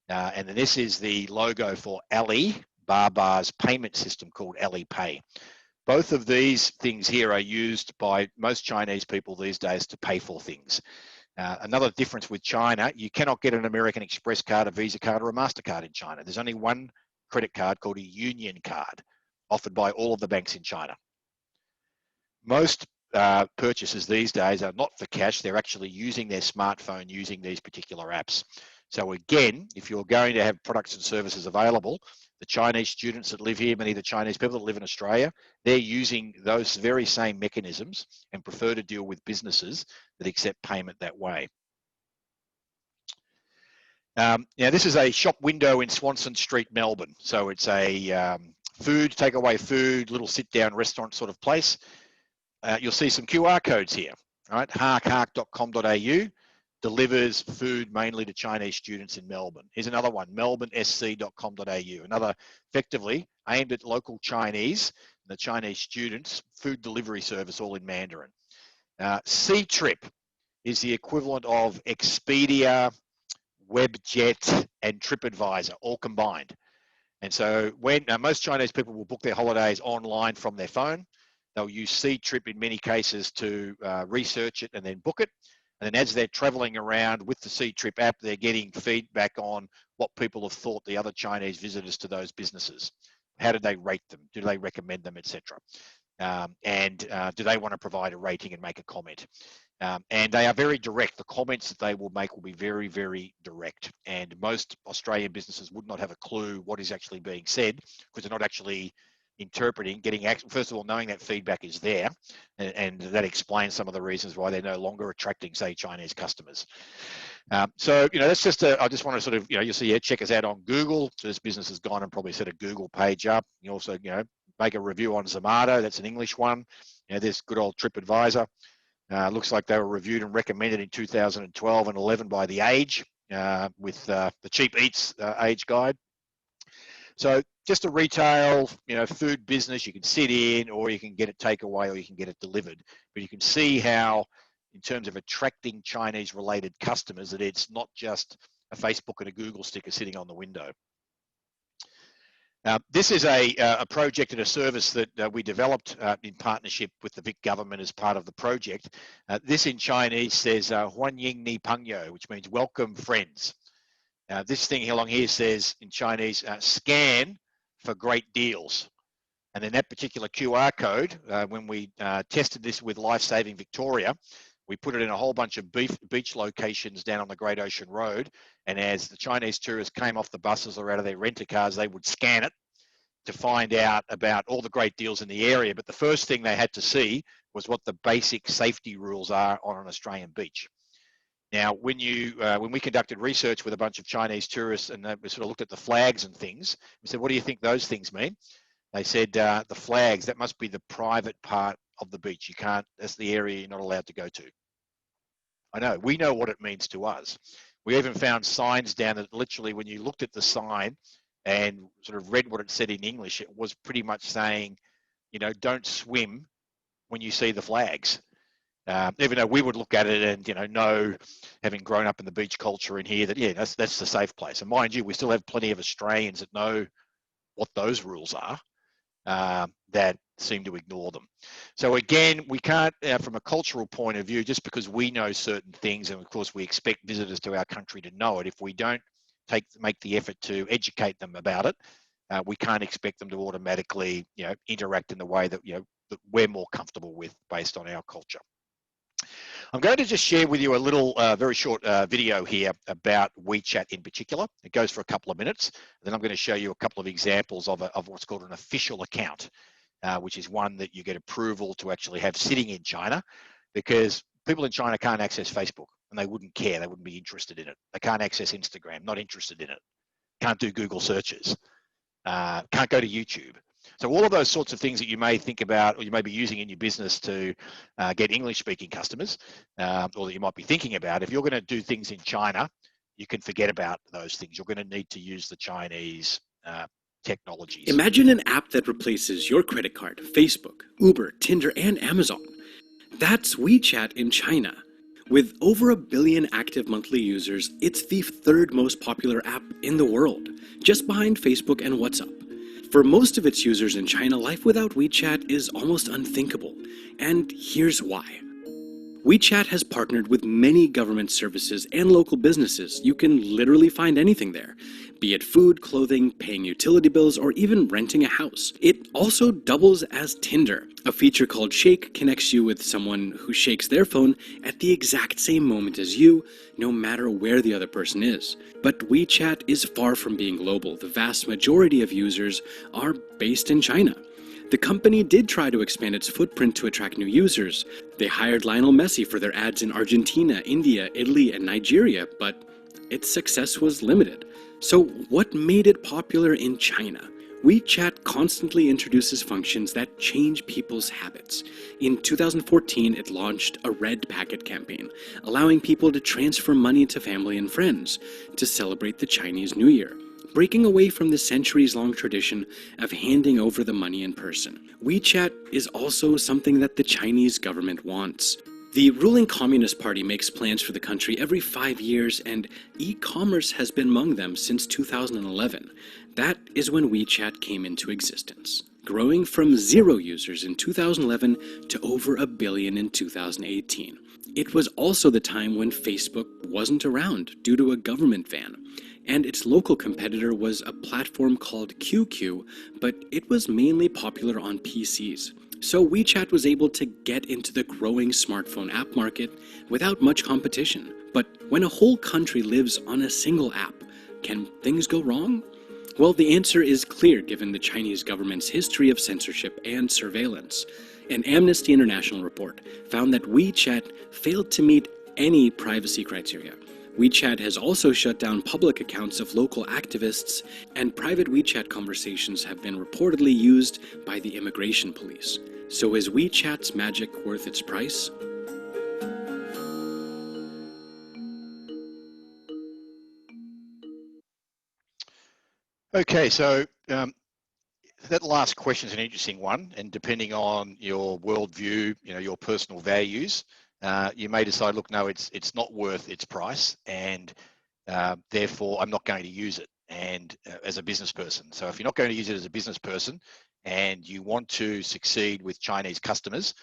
And then this is the logo for Alibaba's payment system called Alipay. Both of these things here are used by most Chinese people these days to pay for things. Another difference with China, you cannot get an American Express card, a Visa card, or a MasterCard in China. There's only one credit card called a Union card offered by all of the banks in China. Most purchases these days are not for cash. They're actually using their smartphone, using these particular apps. So again, if you're going to have products and services available, the Chinese students that live here, many of the Chinese people that live in Australia, they're using those very same mechanisms and prefer to deal with businesses that accept payment that way. Now, this is a shop window in Swanston Street, Melbourne. So it's a food, takeaway food, little sit-down restaurant sort of place. You'll see some QR codes here, right? hark.com.au delivers food mainly to Chinese students in Melbourne. Here's another one, melbournesc.com.au, another effectively aimed at local Chinese, the Chinese students, food delivery service all in Mandarin. C-Trip is the equivalent of Expedia, Webjet, and TripAdvisor all combined. And so when most Chinese people will book their holidays online from their phone, they'll use Ctrip in many cases to research it and then book it. And then as they're traveling around with the Ctrip app, they're getting feedback on what people have thought the other Chinese visitors to those businesses. How did they rate them? Do they recommend them, etc.? And do they want to provide a rating and make a comment? And they are very direct. The comments that they will make will be very, very direct. And most Australian businesses would not have a clue what is actually being said because they're not actually interpreting, first of all, knowing that feedback is there. And that explains some of the reasons why they're no longer attracting, say, Chinese customers. So, that's just, I just want to sort of, you'll see here, check us out on Google. So this business has gone and probably set a Google page up. You also, make a review on Zomato. That's an English one. This good old TripAdvisor. Looks like they were reviewed and recommended in 2012 and 11 by The Age with the Cheap Eats Age Guide. So just a retail, food business, you can sit in or you can get it takeaway or you can get it delivered. But you can see how, in terms of attracting Chinese-related customers, that it's not just a Facebook and a Google sticker sitting on the window. This is a project and a service that we developed in partnership with the Vic government as part of the project. This in Chinese says "Huan Ying Ni Pengyo," which means welcome friends. This thing along here says in Chinese, scan for great deals. And then that particular QR code, when we tested this with Life Saving Victoria, we put it in a whole bunch of beach locations down on the Great Ocean Road. And as the Chinese tourists came off the buses or out of their renter cars, they would scan it to find out about all the great deals in the area. But the first thing they had to see was what the basic safety rules are on an Australian beach. Now, when we conducted research with a bunch of Chinese tourists and we sort of looked at the flags and things, we said, what do you think those things mean? They said, the flags, that must be the private part of the beach. You can't, that's the area you're not allowed to go to. I know, we know what it means to us. We even found signs down that literally when you looked at the sign and sort of read what it said in English, it was pretty much saying, don't swim when you see the flags. Even though we would look at it and, know, having grown up in the beach culture in here, that, yeah, that's the safe place. And mind you, we still have plenty of Australians that know what those rules are, that seem to ignore them. So again, we can't, from a cultural point of view, just because we know certain things, and of course we expect visitors to our country to know it, if we don't make the effort to educate them about it, we can't expect them to automatically, interact in the way that, that we're more comfortable with based on our culture. I'm going to just share with you a little, very short video here about WeChat in particular. It goes for a couple of minutes. And then I'm going to show you a couple of examples of what's called an official account, which is one that you get approval to actually have sitting in China, because people in China can't access Facebook and they wouldn't care. They wouldn't be interested in it. They can't access Instagram, not interested in it. Can't do Google searches. Can't go to YouTube. So all of those sorts of things that you may think about or you may be using in your business to get English-speaking customers, or that you might be thinking about, if you're going to do things in China, you can forget about those things. You're going to need to use the Chinese technologies. Imagine an app that replaces your credit card, Facebook, Uber, Tinder, and Amazon. That's WeChat in China. With over 1 billion active monthly users, it's the third most popular app in the world, just behind Facebook and WhatsApp. For most of its users in China, life without WeChat is almost unthinkable, and here's why. WeChat has partnered with many government services and local businesses. You can literally find anything there, be it food, clothing, paying utility bills, or even renting a house. It also doubles as Tinder. A feature called Shake connects you with someone who shakes their phone at the exact same moment as you, no matter where the other person is. But WeChat is far from being global. The vast majority of users are based in China. The company did try to expand its footprint to attract new users. They hired Lionel Messi for their ads in Argentina, India, Italy, and Nigeria, but its success was limited. So what made it popular in China? WeChat constantly introduces functions that change people's habits. In 2014, it launched a red packet campaign, allowing people to transfer money to family and friends to celebrate the Chinese New Year, breaking away from the centuries-long tradition of handing over the money in person. WeChat is also something that the Chinese government wants. The ruling Communist Party makes plans for the country every 5 years, and e-commerce has been among them since 2011. That is when WeChat came into existence, growing from 0 users in 2011 to over 1 billion in 2018. It was also the time when Facebook wasn't around due to a government ban, and its local competitor was a platform called QQ, but it was mainly popular on PCs. So WeChat was able to get into the growing smartphone app market without much competition. But when a whole country lives on a single app, can things go wrong? Well, the answer is clear given the Chinese government's history of censorship and surveillance. An Amnesty International report found that WeChat failed to meet any privacy criteria. WeChat has also shut down public accounts of local activists, and private WeChat conversations have been reportedly used by the immigration police. So is WeChat's magic worth its price? Okay, so that last question is an interesting one, and depending on your worldview, your personal values, you may decide, look, no, it's not worth its price, and therefore I'm not going to use it. And as a business person, so if you're not going to use it as a business person, and you want to succeed with Chinese customers,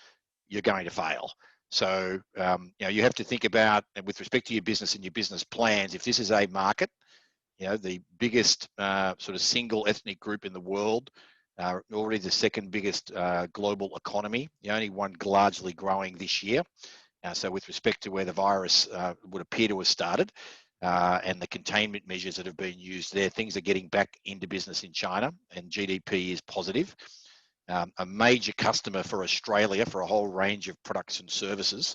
you're going to fail. So you have to think about, and with respect to your business and your business plans, if this is a market, the biggest sort of single ethnic group in the world, already the second biggest global economy, the only one largely growing this year. So with respect to where the virus would appear to have started, and the containment measures that have been used there, things are getting back into business in China, and GDP is positive. A major customer for Australia for a whole range of products and services.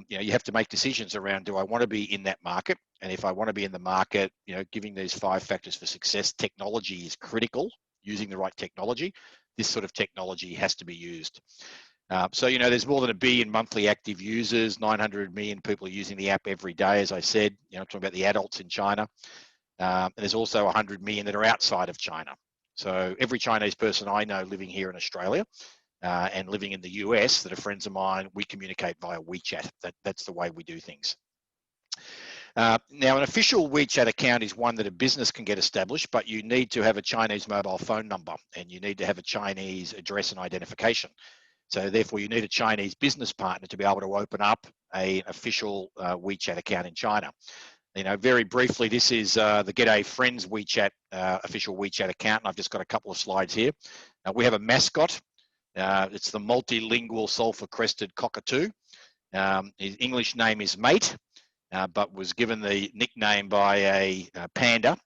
You have to make decisions around, do I want to be in that market? And if I want to be in the market, giving these 5 factors for success, technology is critical. Using the right technology, this sort of technology has to be used. So there's more than 1 billion monthly active users, 900 million people are using the app every day, as I said. I'm talking about the adults in China. And there's also 100 million that are outside of China. So every Chinese person I know living here in Australia and living in the US that are friends of mine, we communicate via WeChat. That's the way we do things. Now, an official WeChat account is one that a business can get established, but you need to have a Chinese mobile phone number, and you need to have a Chinese address and identification. So therefore, you need a Chinese business partner to be able to open up an official WeChat account in China. Very briefly, this is the G'day Friends WeChat, official WeChat account, and I've just got a couple of slides here. We have a mascot. It's the multilingual sulfur-crested cockatoo. His English name is Mate, but was given the nickname by a panda,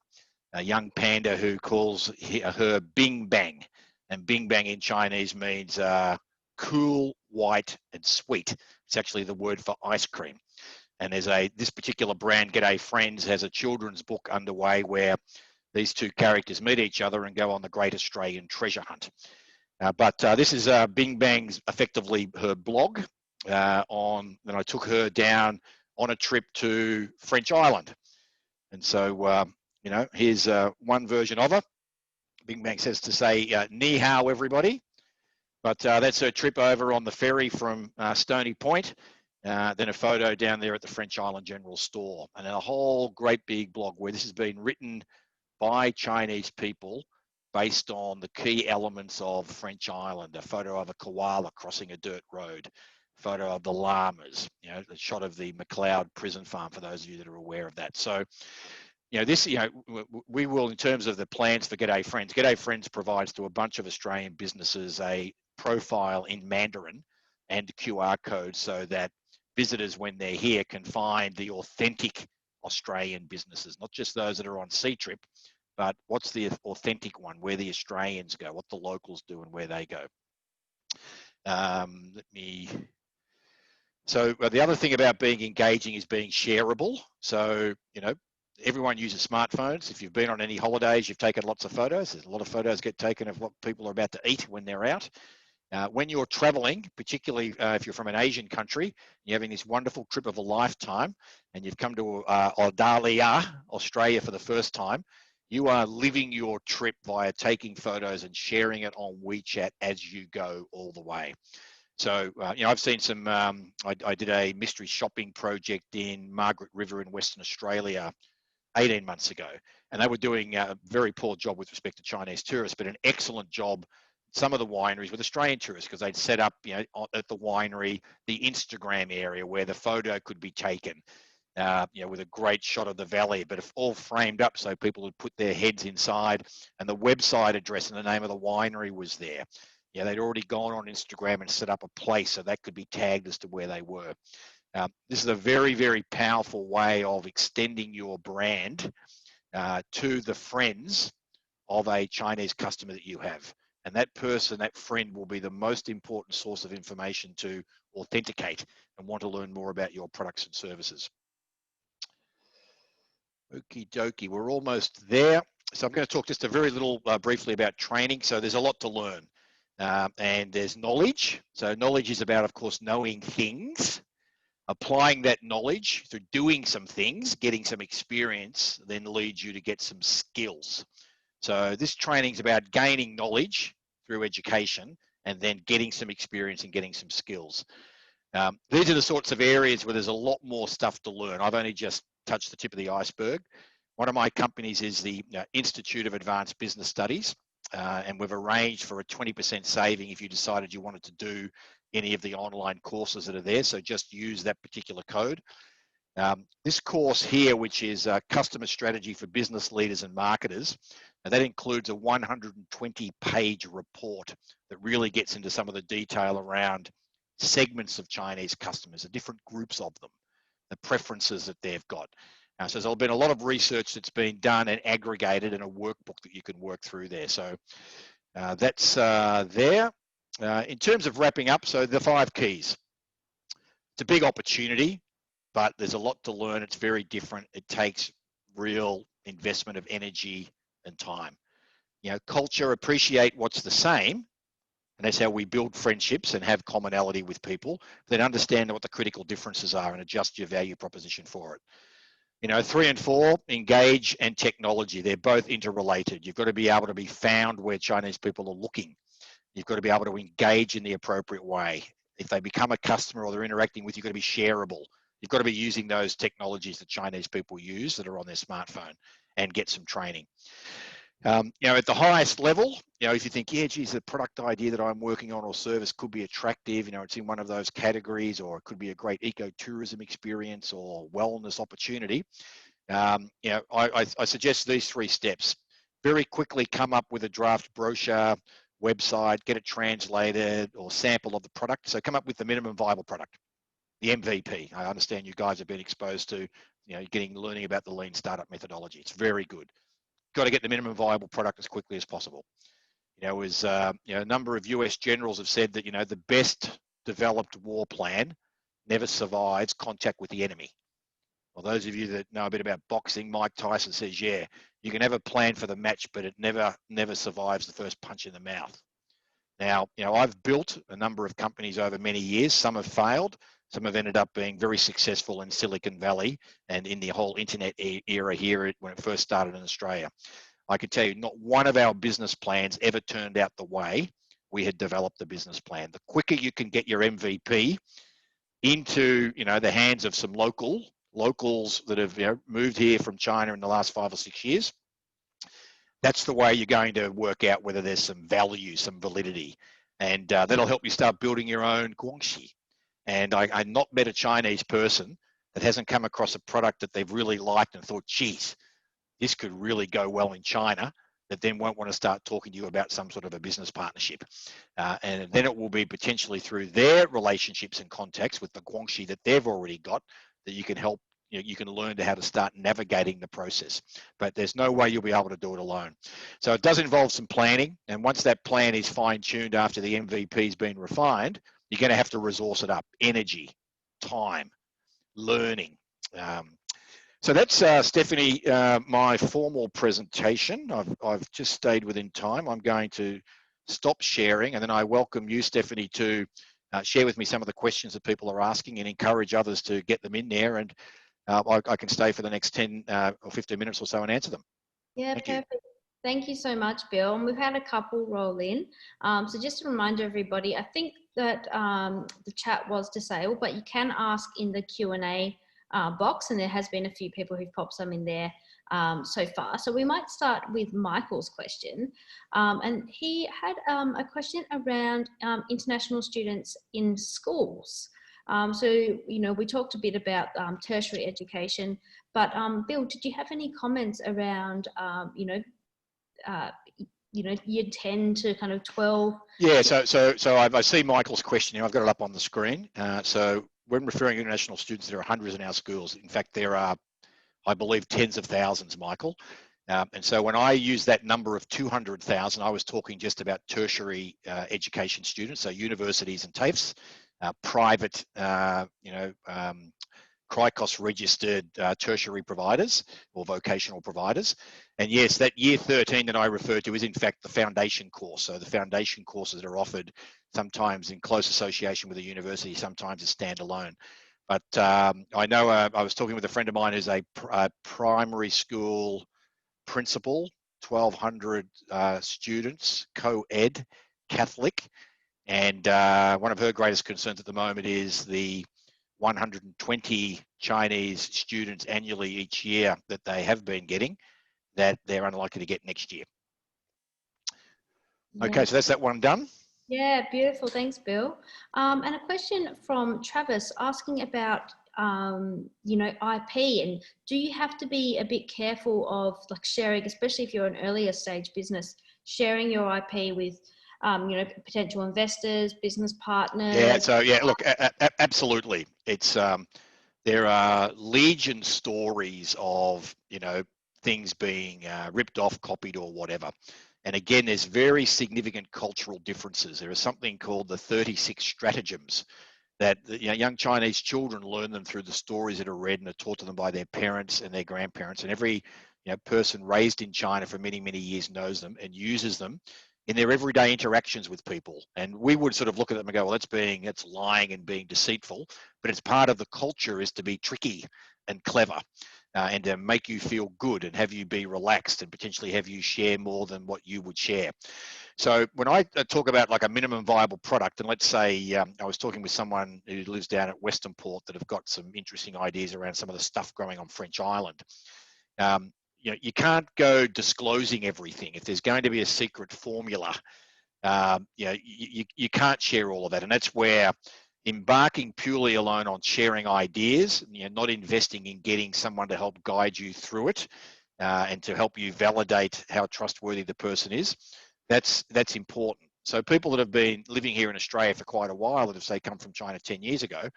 a young panda who calls her Bing Bang. And Bing Bang in Chinese means cool, white, and sweet. It's actually the word for ice cream. And there's this particular brand, G'day Friends, has a children's book underway where these 2 characters meet each other and go on the Great Australian Treasure Hunt. But this is Bing Bang's, effectively her blog. Then I took her down on a trip to French Island. And so, here's one version of her. Bing Bang says to say, ni hao, everybody. But that's her trip over on the ferry from Stony Point. Then a photo down there at the French Island General Store. And a whole great big blog where this has been written by Chinese people based on the key elements of French Island, a photo of a koala crossing a dirt road, photo of the llamas, the shot of the McLeod prison farm, for those of you that are aware of that. So, we will, in terms of the plans for G'day Friends provides to a bunch of Australian businesses a profile in Mandarin and QR code so that visitors, when they're here, can find the authentic Australian businesses, not just those that are on Sea Trip, but what's the authentic one, where the Australians go, what the locals do and where they go. So the other thing about being engaging is being shareable. So, everyone uses smartphones. If you've been on any holidays, you've taken lots of photos. There's a lot of photos get taken of what people are about to eat when they're out. When you're traveling, particularly if you're from an Asian country, you're having this wonderful trip of a lifetime, and you've come to Australia, for the first time, you are living your trip via taking photos and sharing it on WeChat as you go all the way. So, I've seen some, I did a mystery shopping project in Margaret River in Western Australia 18 months ago, and they were doing a very poor job with respect to Chinese tourists, but an excellent job. Some of the wineries with Australian tourists, because they'd set up, at the winery, the Instagram area where the photo could be taken, with a great shot of the valley, but all framed up so people would put their heads inside, and the website address and the name of the winery was there. They'd already gone on Instagram and set up a place so that could be tagged as to where they were. This is a very, very powerful way of extending your brand to the friends of a Chinese customer that you have. And that person, that friend, will be the most important source of information to authenticate and want to learn more about your products and services. Okie dokie, we're almost there. So I'm going to talk just a very little briefly about training. So there's a lot to learn. And there's knowledge. So knowledge is about, of course, knowing things. Applying that knowledge through doing some things, getting some experience, then leads you to get some skills. So this training is about gaining knowledge through education and then getting some experience and getting some skills. These are the sorts of areas where there's a lot more stuff to learn. I've only just touched the tip of the iceberg. One of my companies is the Institute of Advanced Business Studies, and we've arranged for a 20% saving if you decided you wanted to do any of the online courses that are there. So just use that particular code. This course here, which is Customer Strategy for Business Leaders and Marketers, and that includes a 120-page report that really gets into some of the detail around segments of Chinese customers, the different groups of them, the preferences that they've got. So there's been a lot of research that's been done and aggregated in a workbook that you can work through there. So that's there. In terms of wrapping up, so the 5 keys. It's a big opportunity, but there's a lot to learn. It's very different. It takes real investment of energy and time. Culture, appreciate what's the same, and that's how we build friendships and have commonality with people. Then understand what the critical differences are and adjust your value proposition for it. 3 and 4, engage and technology. They're both interrelated. You've got to be able to be found where Chinese people are looking. You've got to be able to engage in the appropriate way. If they become a customer or they're interacting with you, you've got to be shareable. You've got to be using those technologies that Chinese people use that are on their smartphone and get some training. At the highest level, if you think, yeah, geez, the product idea that I'm working on or service could be attractive, it's in one of those categories, or it could be a great ecotourism experience or wellness opportunity. I suggest these 3 steps. Very quickly come up with a draft brochure, website, get it translated or sample of the product. So come up with the minimum viable product, the MVP. I understand you guys have been exposed to, learning about the lean startup methodology. It's very good. Got to get the minimum viable product as quickly as possible. A number of US generals have said that, the best developed war plan never survives contact with the enemy. Well, those of you that know a bit about boxing, Mike Tyson says, yeah, you can have a plan for the match, but it never survives the first punch in the mouth. Now, I've built a number of companies over many years. Some have failed. Some have ended up being very successful in Silicon Valley and in the whole internet era here when it first started in Australia. I can tell you not one of our business plans ever turned out the way we had developed the business plan. The quicker you can get your MVP into, the hands of some locals that have moved here from China in the last 5 or 6 years, that's the way you're going to work out whether there's some value, some validity, and that'll help you start building your own guangxi. And I've not met a Chinese person that hasn't come across a product that they've really liked and thought, geez, this could really go well in China, that then won't want to start talking to you about some sort of a business partnership. And then it will be potentially through their relationships and contacts with the guangxi that they've already got that you can help, you can learn how to start navigating the process. But there's no way you'll be able to do it alone. So it does involve some planning. And once that plan is fine-tuned after the MVP's been refined, you're going to have to resource it up. Energy, time, learning. So that's, Stephanie, my formal presentation. I've just stayed within time. I'm going to stop sharing, and then I welcome you, Stephanie, to share with me some of the questions that people are asking and encourage others to get them in there. And I can stay for the next 10 or 15 minutes or so and answer them. Yeah, perfect. Thank you so much, Bill. And we've had a couple roll in. So just to remind everybody, I think that the chat was disabled, but you can ask in the Q&A box, and there has been a few people who've popped some in there so far. So we might start with Michael's question. And he had a question around international students in schools. So, you know, we talked a bit about tertiary education, but Bill, did you have any comments around, year 10 to kind of 12? Yeah, so I see Michael's question here. I've got it up on the screen. So when referring to international students, there are hundreds in our schools. In fact, there are, I believe, tens of thousands, Michael. And so when I use that number of 200,000, I was talking just about tertiary education students, so universities and TAFEs, private, CRICOS registered tertiary providers or vocational providers. And yes, that year 13 that I referred to is in fact the foundation course. So the foundation courses that are offered sometimes in close association with a university, sometimes as standalone. But I know I was talking with a friend of mine who's a primary school principal, 1,200 students, co-ed, Catholic. And one of her greatest concerns at the moment is the 120 Chinese students annually each year that they have been getting that they're unlikely to get next year. Yeah. Okay, so that's that one done. Yeah, beautiful. Thanks, Bill. And a question from Travis asking about, IP, and do you have to be a bit careful of like sharing, especially if you're an earlier stage business, sharing your IP with, potential investors, business partners? Yeah, so yeah, look, absolutely. It's there are legion stories of, things being ripped off, copied or whatever. And again, there's very significant cultural differences. There is something called the 36 stratagems that young Chinese children learn them through the stories that are read and are taught to them by their parents and their grandparents. And every person raised in China for many, many years knows them and uses them in their everyday interactions with people. And we would sort of look at them and go, well, it's lying and being deceitful, but it's part of the culture is to be tricky and clever. And to make you feel good and have you be relaxed and potentially have you share more than what you would share. So when I talk about like a minimum viable product, and let's say I was talking with someone who lives down at Western Port that have got some interesting ideas around some of the stuff growing on French Island. You can't go disclosing everything. If there's going to be a secret formula, you can't share all of that. And that's where embarking purely alone on sharing ideas, not investing in getting someone to help guide you through it and to help you validate how trustworthy the person is, that's important. So people that have been living here in Australia for quite a while that have, say, come from China 10 years ago,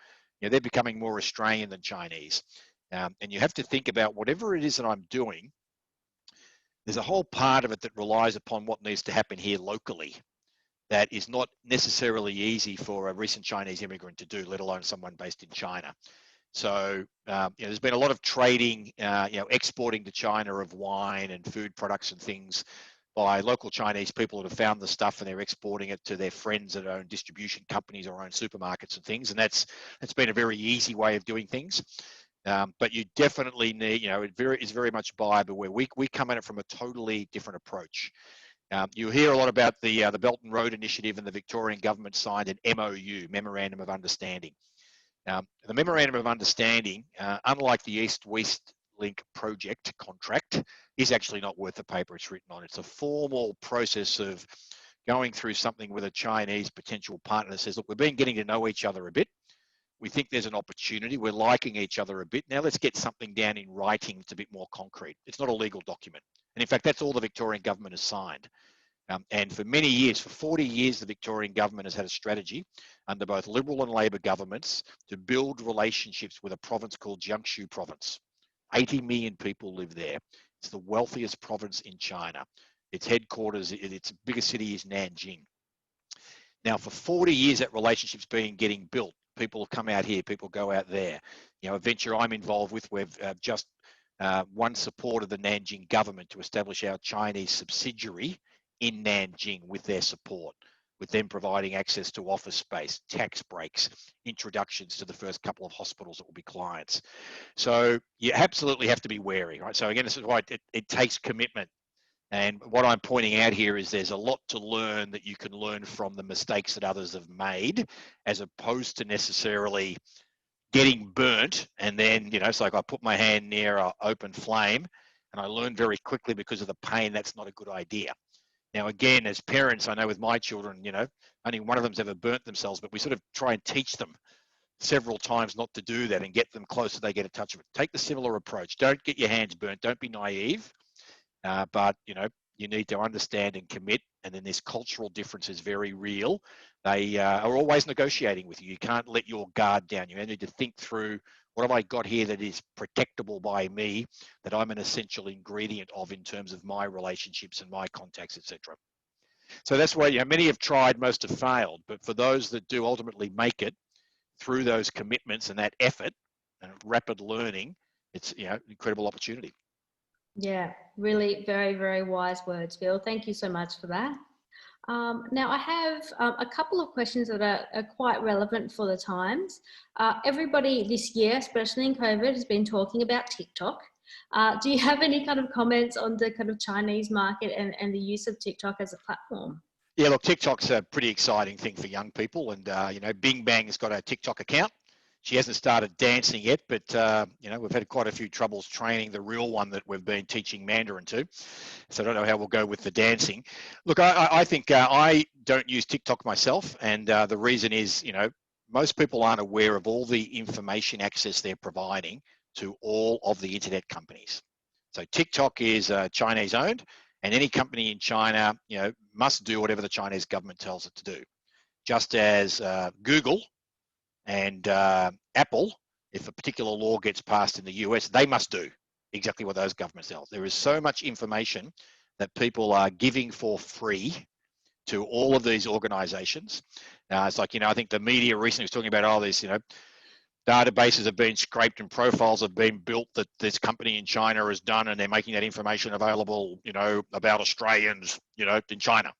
they're becoming more Australian than Chinese. And you have to think about whatever it is that I'm doing, there's a whole part of it that relies upon what needs to happen here locally. That is not necessarily easy for a recent Chinese immigrant to do, let alone someone based in China. So there's been a lot of trading, exporting to China of wine and food products and things by local Chinese people that have found the stuff and they're exporting it to their friends that own distribution companies or own supermarkets and things. And that's been a very easy way of doing things. But you definitely need, it's very much buyer beware. We come at it from a totally different approach. You hear a lot about the Belt and Road Initiative, and the Victorian government signed an MOU, Memorandum of Understanding. The Memorandum of Understanding, unlike the East-West Link project contract, is actually not worth the paper it's written on. It's a formal process of going through something with a Chinese potential partner that says, look, we've been getting to know each other a bit. We think there's an opportunity. We're liking each other a bit. Now let's get something down in writing that's a bit more concrete. It's not a legal document. And in fact, that's all the Victorian government has signed. And for many years, for 40 years, the Victorian government has had a strategy under both Liberal and Labor governments to build relationships with a province called Jiangsu province. 80 million people live there. It's the wealthiest province in China. Its headquarters, its biggest city is Nanjing. Now, for 40 years, that relationship's been getting built. People come out here, people go out there. A venture I'm involved with, we've just won support of the Nanjing government to establish our Chinese subsidiary in Nanjing with their support, with them providing access to office space, tax breaks, introductions to the first couple of hospitals that will be clients. So you absolutely have to be wary, right? So again, this is why it takes commitment. And what I'm pointing out here is there's a lot to learn, that you can learn from the mistakes that others have made, as opposed to necessarily getting burnt. And then, it's like I put my hand near an open flame and I learned very quickly because of the pain, that's not a good idea. Now, again, as parents, I know with my children, only one of them's ever burnt themselves, but we sort of try and teach them several times not to do that and get them close so they get a touch of it. Take the similar approach. Don't get your hands burnt. Don't be naive. But you need to understand and commit. And then this cultural difference is very real. They are always negotiating with you. You can't let your guard down. You need to think through, what have I got here that is protectable by me, that I'm an essential ingredient of in terms of my relationships and my contacts, etc. So that's why many have tried, most have failed. But for those that do ultimately make it through those commitments and that effort and rapid learning, it's incredible opportunity. Yeah, really very, very wise words, Bill. Thank you so much for that. Now I have a couple of questions that are quite relevant for the times. Everybody this year, especially in COVID, has been talking about TikTok. Do you have any kind of comments on the kind of Chinese market and the use of TikTok as a platform? Yeah, look, TikTok's a pretty exciting thing for young people. And, Bing Bang has got a TikTok account. She hasn't started dancing yet, but, we've had quite a few troubles training the real one that we've been teaching Mandarin to. So I don't know how we'll go with the dancing. Look, I think I don't use TikTok myself. And the reason is, most people aren't aware of all the information access they're providing to all of the internet companies. So TikTok is Chinese owned, and any company in China, must do whatever the Chinese government tells it to do. Just as Google and Apple, if a particular law gets passed in the US, they must do exactly what those governments tell. There is so much information that people are giving for free to all of these organizations. It's like, I think the media recently was talking about, these, databases have been scraped and profiles have been built that this company in China has done, and they're making that information available, about Australians, in China.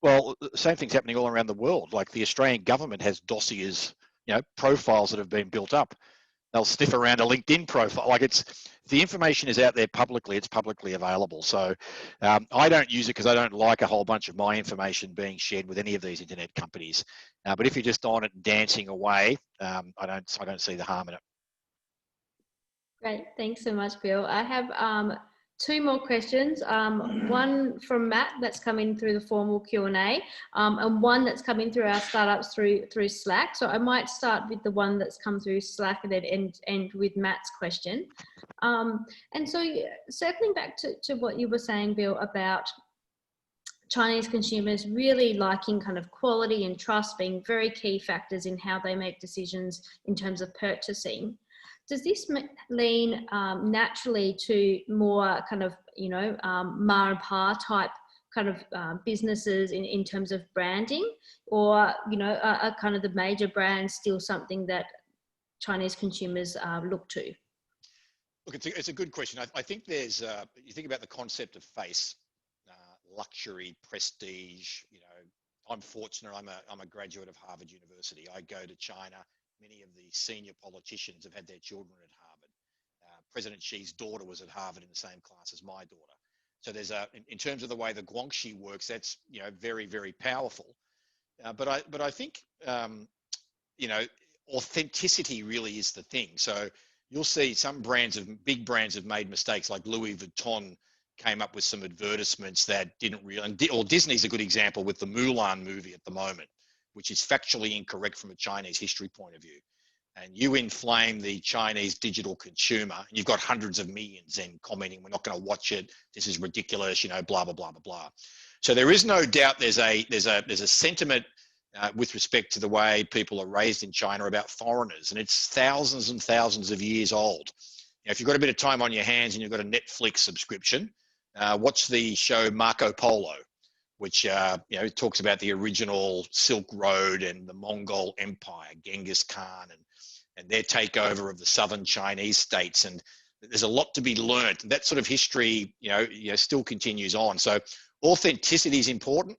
Well, the same thing's happening all around the world. Like the Australian government has dossiers, profiles that have been built up. They'll sniff around a LinkedIn profile. Like the information is out there publicly, it's publicly available. So I don't use it because I don't like a whole bunch of my information being shared with any of these internet companies. But if you're just on it and dancing away, I don't see the harm in it. Great, thanks so much, Bill. I have two more questions. One from Matt that's coming through the formal Q&A, and one that's coming through our startups through Slack. So I might start with the one that's come through Slack and then end with Matt's question. And so circling back to what you were saying, Bill, about Chinese consumers really liking kind of quality and trust being very key factors in how they make decisions in terms of purchasing. Does this lean naturally to more kind of, ma and pa type kind of businesses in terms of branding, or, are kind of the major brands still something that Chinese consumers look to? Look, it's a good question. I think there's, you think about the concept of face, luxury, prestige. I'm fortunate. I'm a graduate of Harvard University. I go to China. Many of the senior politicians have had their children at Harvard. President Xi's daughter was at Harvard in the same class as my daughter. So there's in terms of the way the guanxi works, that's very, very powerful. But I think authenticity really is the thing. So you'll see some big brands have made mistakes, like Louis Vuitton came up with some advertisements that didn't really, or Disney's a good example with the Mulan movie at the moment, which is factually incorrect from a Chinese history point of view. And you inflame the Chinese digital consumer, and you've got hundreds of millions in commenting, we're not going to watch it, this is ridiculous, blah, blah, blah, blah, blah. So there is no doubt there's a sentiment with respect to the way people are raised in China about foreigners, and it's thousands and thousands of years old. If you've got a bit of time on your hands and you've got a Netflix subscription, watch the show Marco Polo, which talks about the original Silk Road and the Mongol Empire, Genghis Khan, and their takeover of the southern Chinese states. And there's a lot to be learned. And that sort of history, still continues on. So authenticity is important.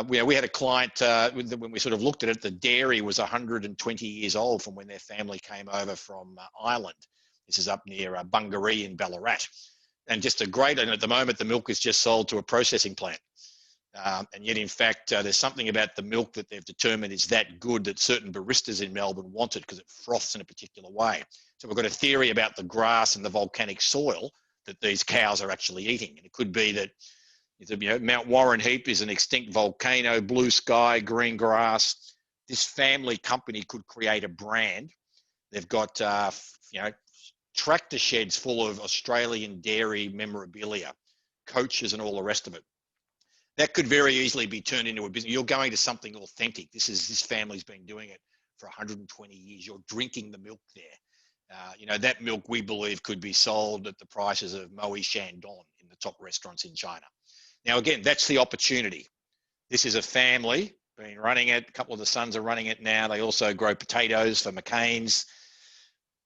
We had a client when we sort of looked at it. The dairy was 120 years old from when their family came over from Ireland. This is up near Bungaree in Ballarat. and just a great, and at the moment the milk is just sold to a processing plant. And yet, in fact, there's something about the milk that they've determined is that good that certain baristas in Melbourne want it because it froths in a particular way. So we've got a theory about the grass and the volcanic soil that these cows are actually eating. And it could be that, you know, Mount Warren Heap is an extinct volcano, blue sky, green grass. This family company could create a brand. They've got, you know, tractor sheds full of Australian dairy memorabilia, coaches and all the rest of it. That could very easily be turned into a business. You're going to something authentic. This family's been doing it for 120 years. You're drinking the milk there. You know, that milk we believe could be sold at the prices of Moe Shandong in the top restaurants in China. Now, again, that's the opportunity. This is a family been running it. A couple of the sons are running it now. They also grow potatoes for McCain's.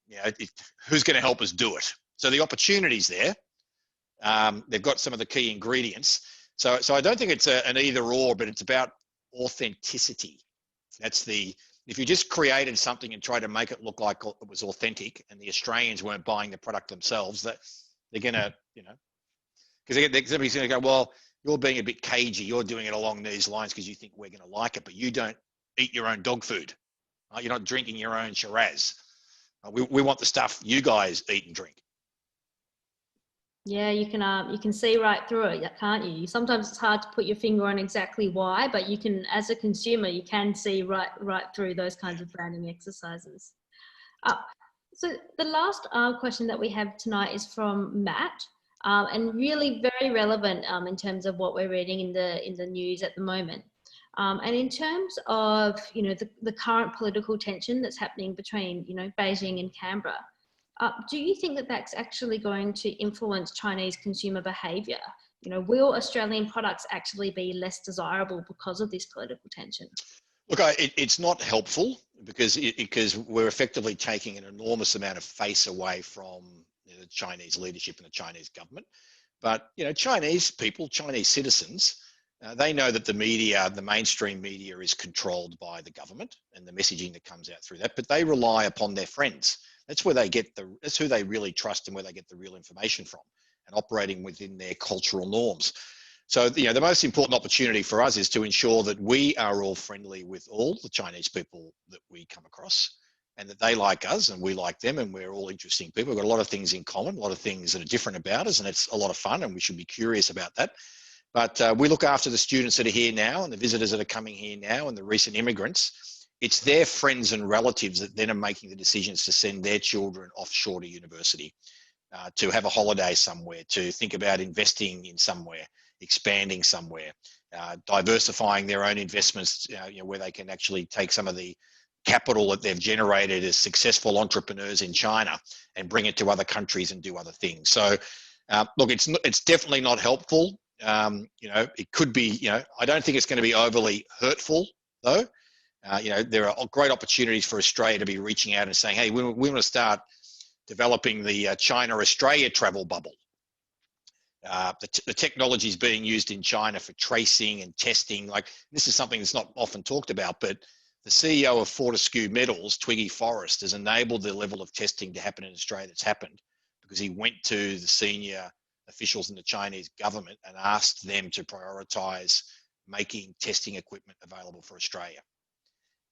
You know, who's going to help us do it? So the opportunity's there. They've got some of the key ingredients. So I don't think it's an either or, but it's about authenticity. That's if you just created something and tried to make it look like it was authentic and the Australians weren't buying the product themselves, that they're going to, you know, because somebody's going to go, well, you're being a bit cagey. You're doing it along these lines because you think we're going to like it, but you don't eat your own dog food. You're not drinking your own Shiraz. We want the stuff you guys eat and drink. Yeah, you can see right through it, can't you? Sometimes it's hard to put your finger on exactly why, but you can, as a consumer, you can see right through those kinds of branding exercises. So the last question that we have tonight is from Matt, and really very relevant in terms of what we're reading in the news at the moment. And in terms of, you know, the current political tension that's happening between, you know, Beijing and Canberra, do you think that that's actually going to influence Chinese consumer behaviour? You know, will Australian products actually be less desirable because of this political tension? Look, it's not helpful because we're effectively taking an enormous amount of face away from, you know, the Chinese leadership and the Chinese government. But, you know, Chinese people, Chinese citizens, they know that the media, the mainstream media, is controlled by the government and the messaging that comes out through that. But they rely upon their friends. That's where they get that's who they really trust and where they get the real information from, and operating within their cultural norms. So, you know, the most important opportunity for us is to ensure that we are all friendly with all the Chinese people that we come across, and that they like us and we like them, and we're all interesting people. We've got a lot of things in common, a lot of things that are different about us, and it's a lot of fun, and we should be curious about that. But we look after the students that are here now and the visitors that are coming here now and the recent immigrants. It's their friends and relatives that then are making the decisions to send their children offshore to university, to have a holiday somewhere, to think about investing in somewhere, expanding somewhere, diversifying their own investments, you know, where they can actually take some of the capital that they've generated as successful entrepreneurs in China and bring it to other countries and do other things. So, look, it's definitely not helpful. You know, it could be, you know, I don't think it's going to be overly hurtful though. You know, there are great opportunities for Australia to be reaching out and saying, hey, we want to start developing the China-Australia travel bubble. The technology is being used in China for tracing and testing. Like, this is something that's not often talked about, but the CEO of Fortescue Metals, Twiggy Forrest, has enabled the level of testing to happen in Australia that's happened because he went to the senior officials in the Chinese government and asked them to prioritise making testing equipment available for Australia.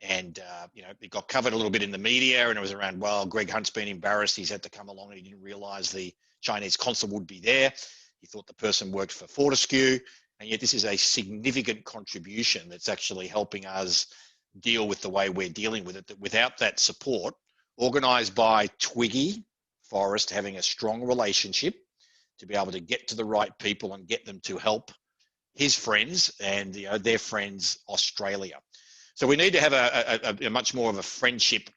And, you know, it got covered a little bit in the media, and it was around, well, Greg Hunt's been embarrassed. He's had to come along and he didn't realise the Chinese consul would be there. He thought the person worked for Fortescue. And yet this is a significant contribution that's actually helping us deal with the way we're dealing with it. That without that support, organised by Twiggy Forrest having a strong relationship to be able to get to the right people and get them to help his friends and, you know, their friends, Australia. So we need to have a much more of a friendship,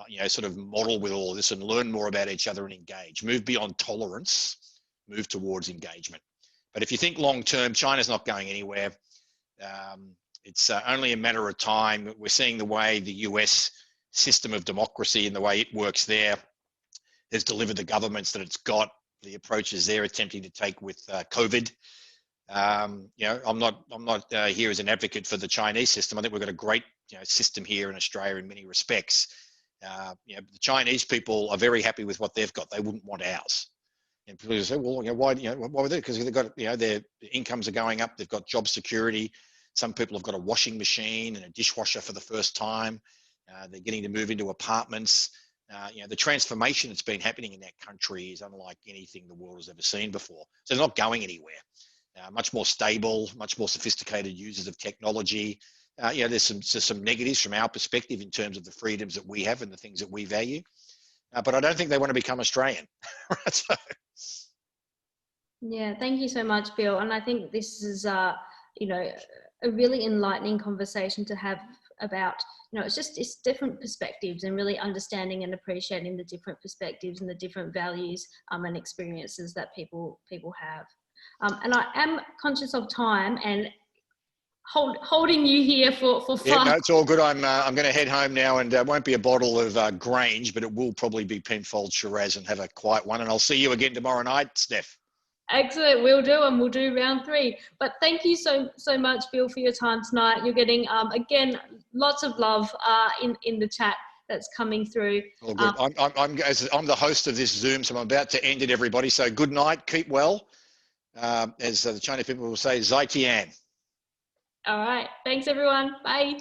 you know, sort of model with all of this and learn more about each other and engage, move beyond tolerance, move towards engagement. But if you think long term, China's not going anywhere. It's only a matter of time. We're seeing the way the US system of democracy and the way it works there has delivered the governments that it's got, the approaches they're attempting to take with COVID. You know, I'm not here as an advocate for the Chinese system. I think we've got a great, you know, system here in Australia in many respects. You know, the Chinese people are very happy with what they've got. They wouldn't want ours. And people say, well, why, why would they? Because they've got, their incomes are going up. They've got job security. Some people have got a washing machine and a dishwasher for the first time. They're getting to move into apartments. The transformation that's been happening in that country is unlike anything the world has ever seen before. So they're not going anywhere. Much more stable, much more sophisticated users of technology. There's some negatives from our perspective in terms of the freedoms that we have and the things that we value. But I don't think they want to become Australian. So. Yeah, thank you so much, Bill. And I think this is, a really enlightening conversation to have about, it's different perspectives and really understanding and appreciating the different perspectives and the different values and experiences that people have. And I am conscious of time and holding you here for fun. Yeah, no, it's all good. I'm going to head home now, and it won't be a bottle of Grange, but it will probably be Penfold Shiraz, and have a quiet one. And I'll see you again tomorrow night, Steph. Excellent, we'll do, and we'll do round 3. But thank you so much, Bill, for your time tonight. You're getting again lots of love in the chat that's coming through. All good. I'm the host of this Zoom, so I'm about to end it, everybody. So good night, keep well. As the Chinese people will say, Zai Tian. All right, thanks everyone. Bye.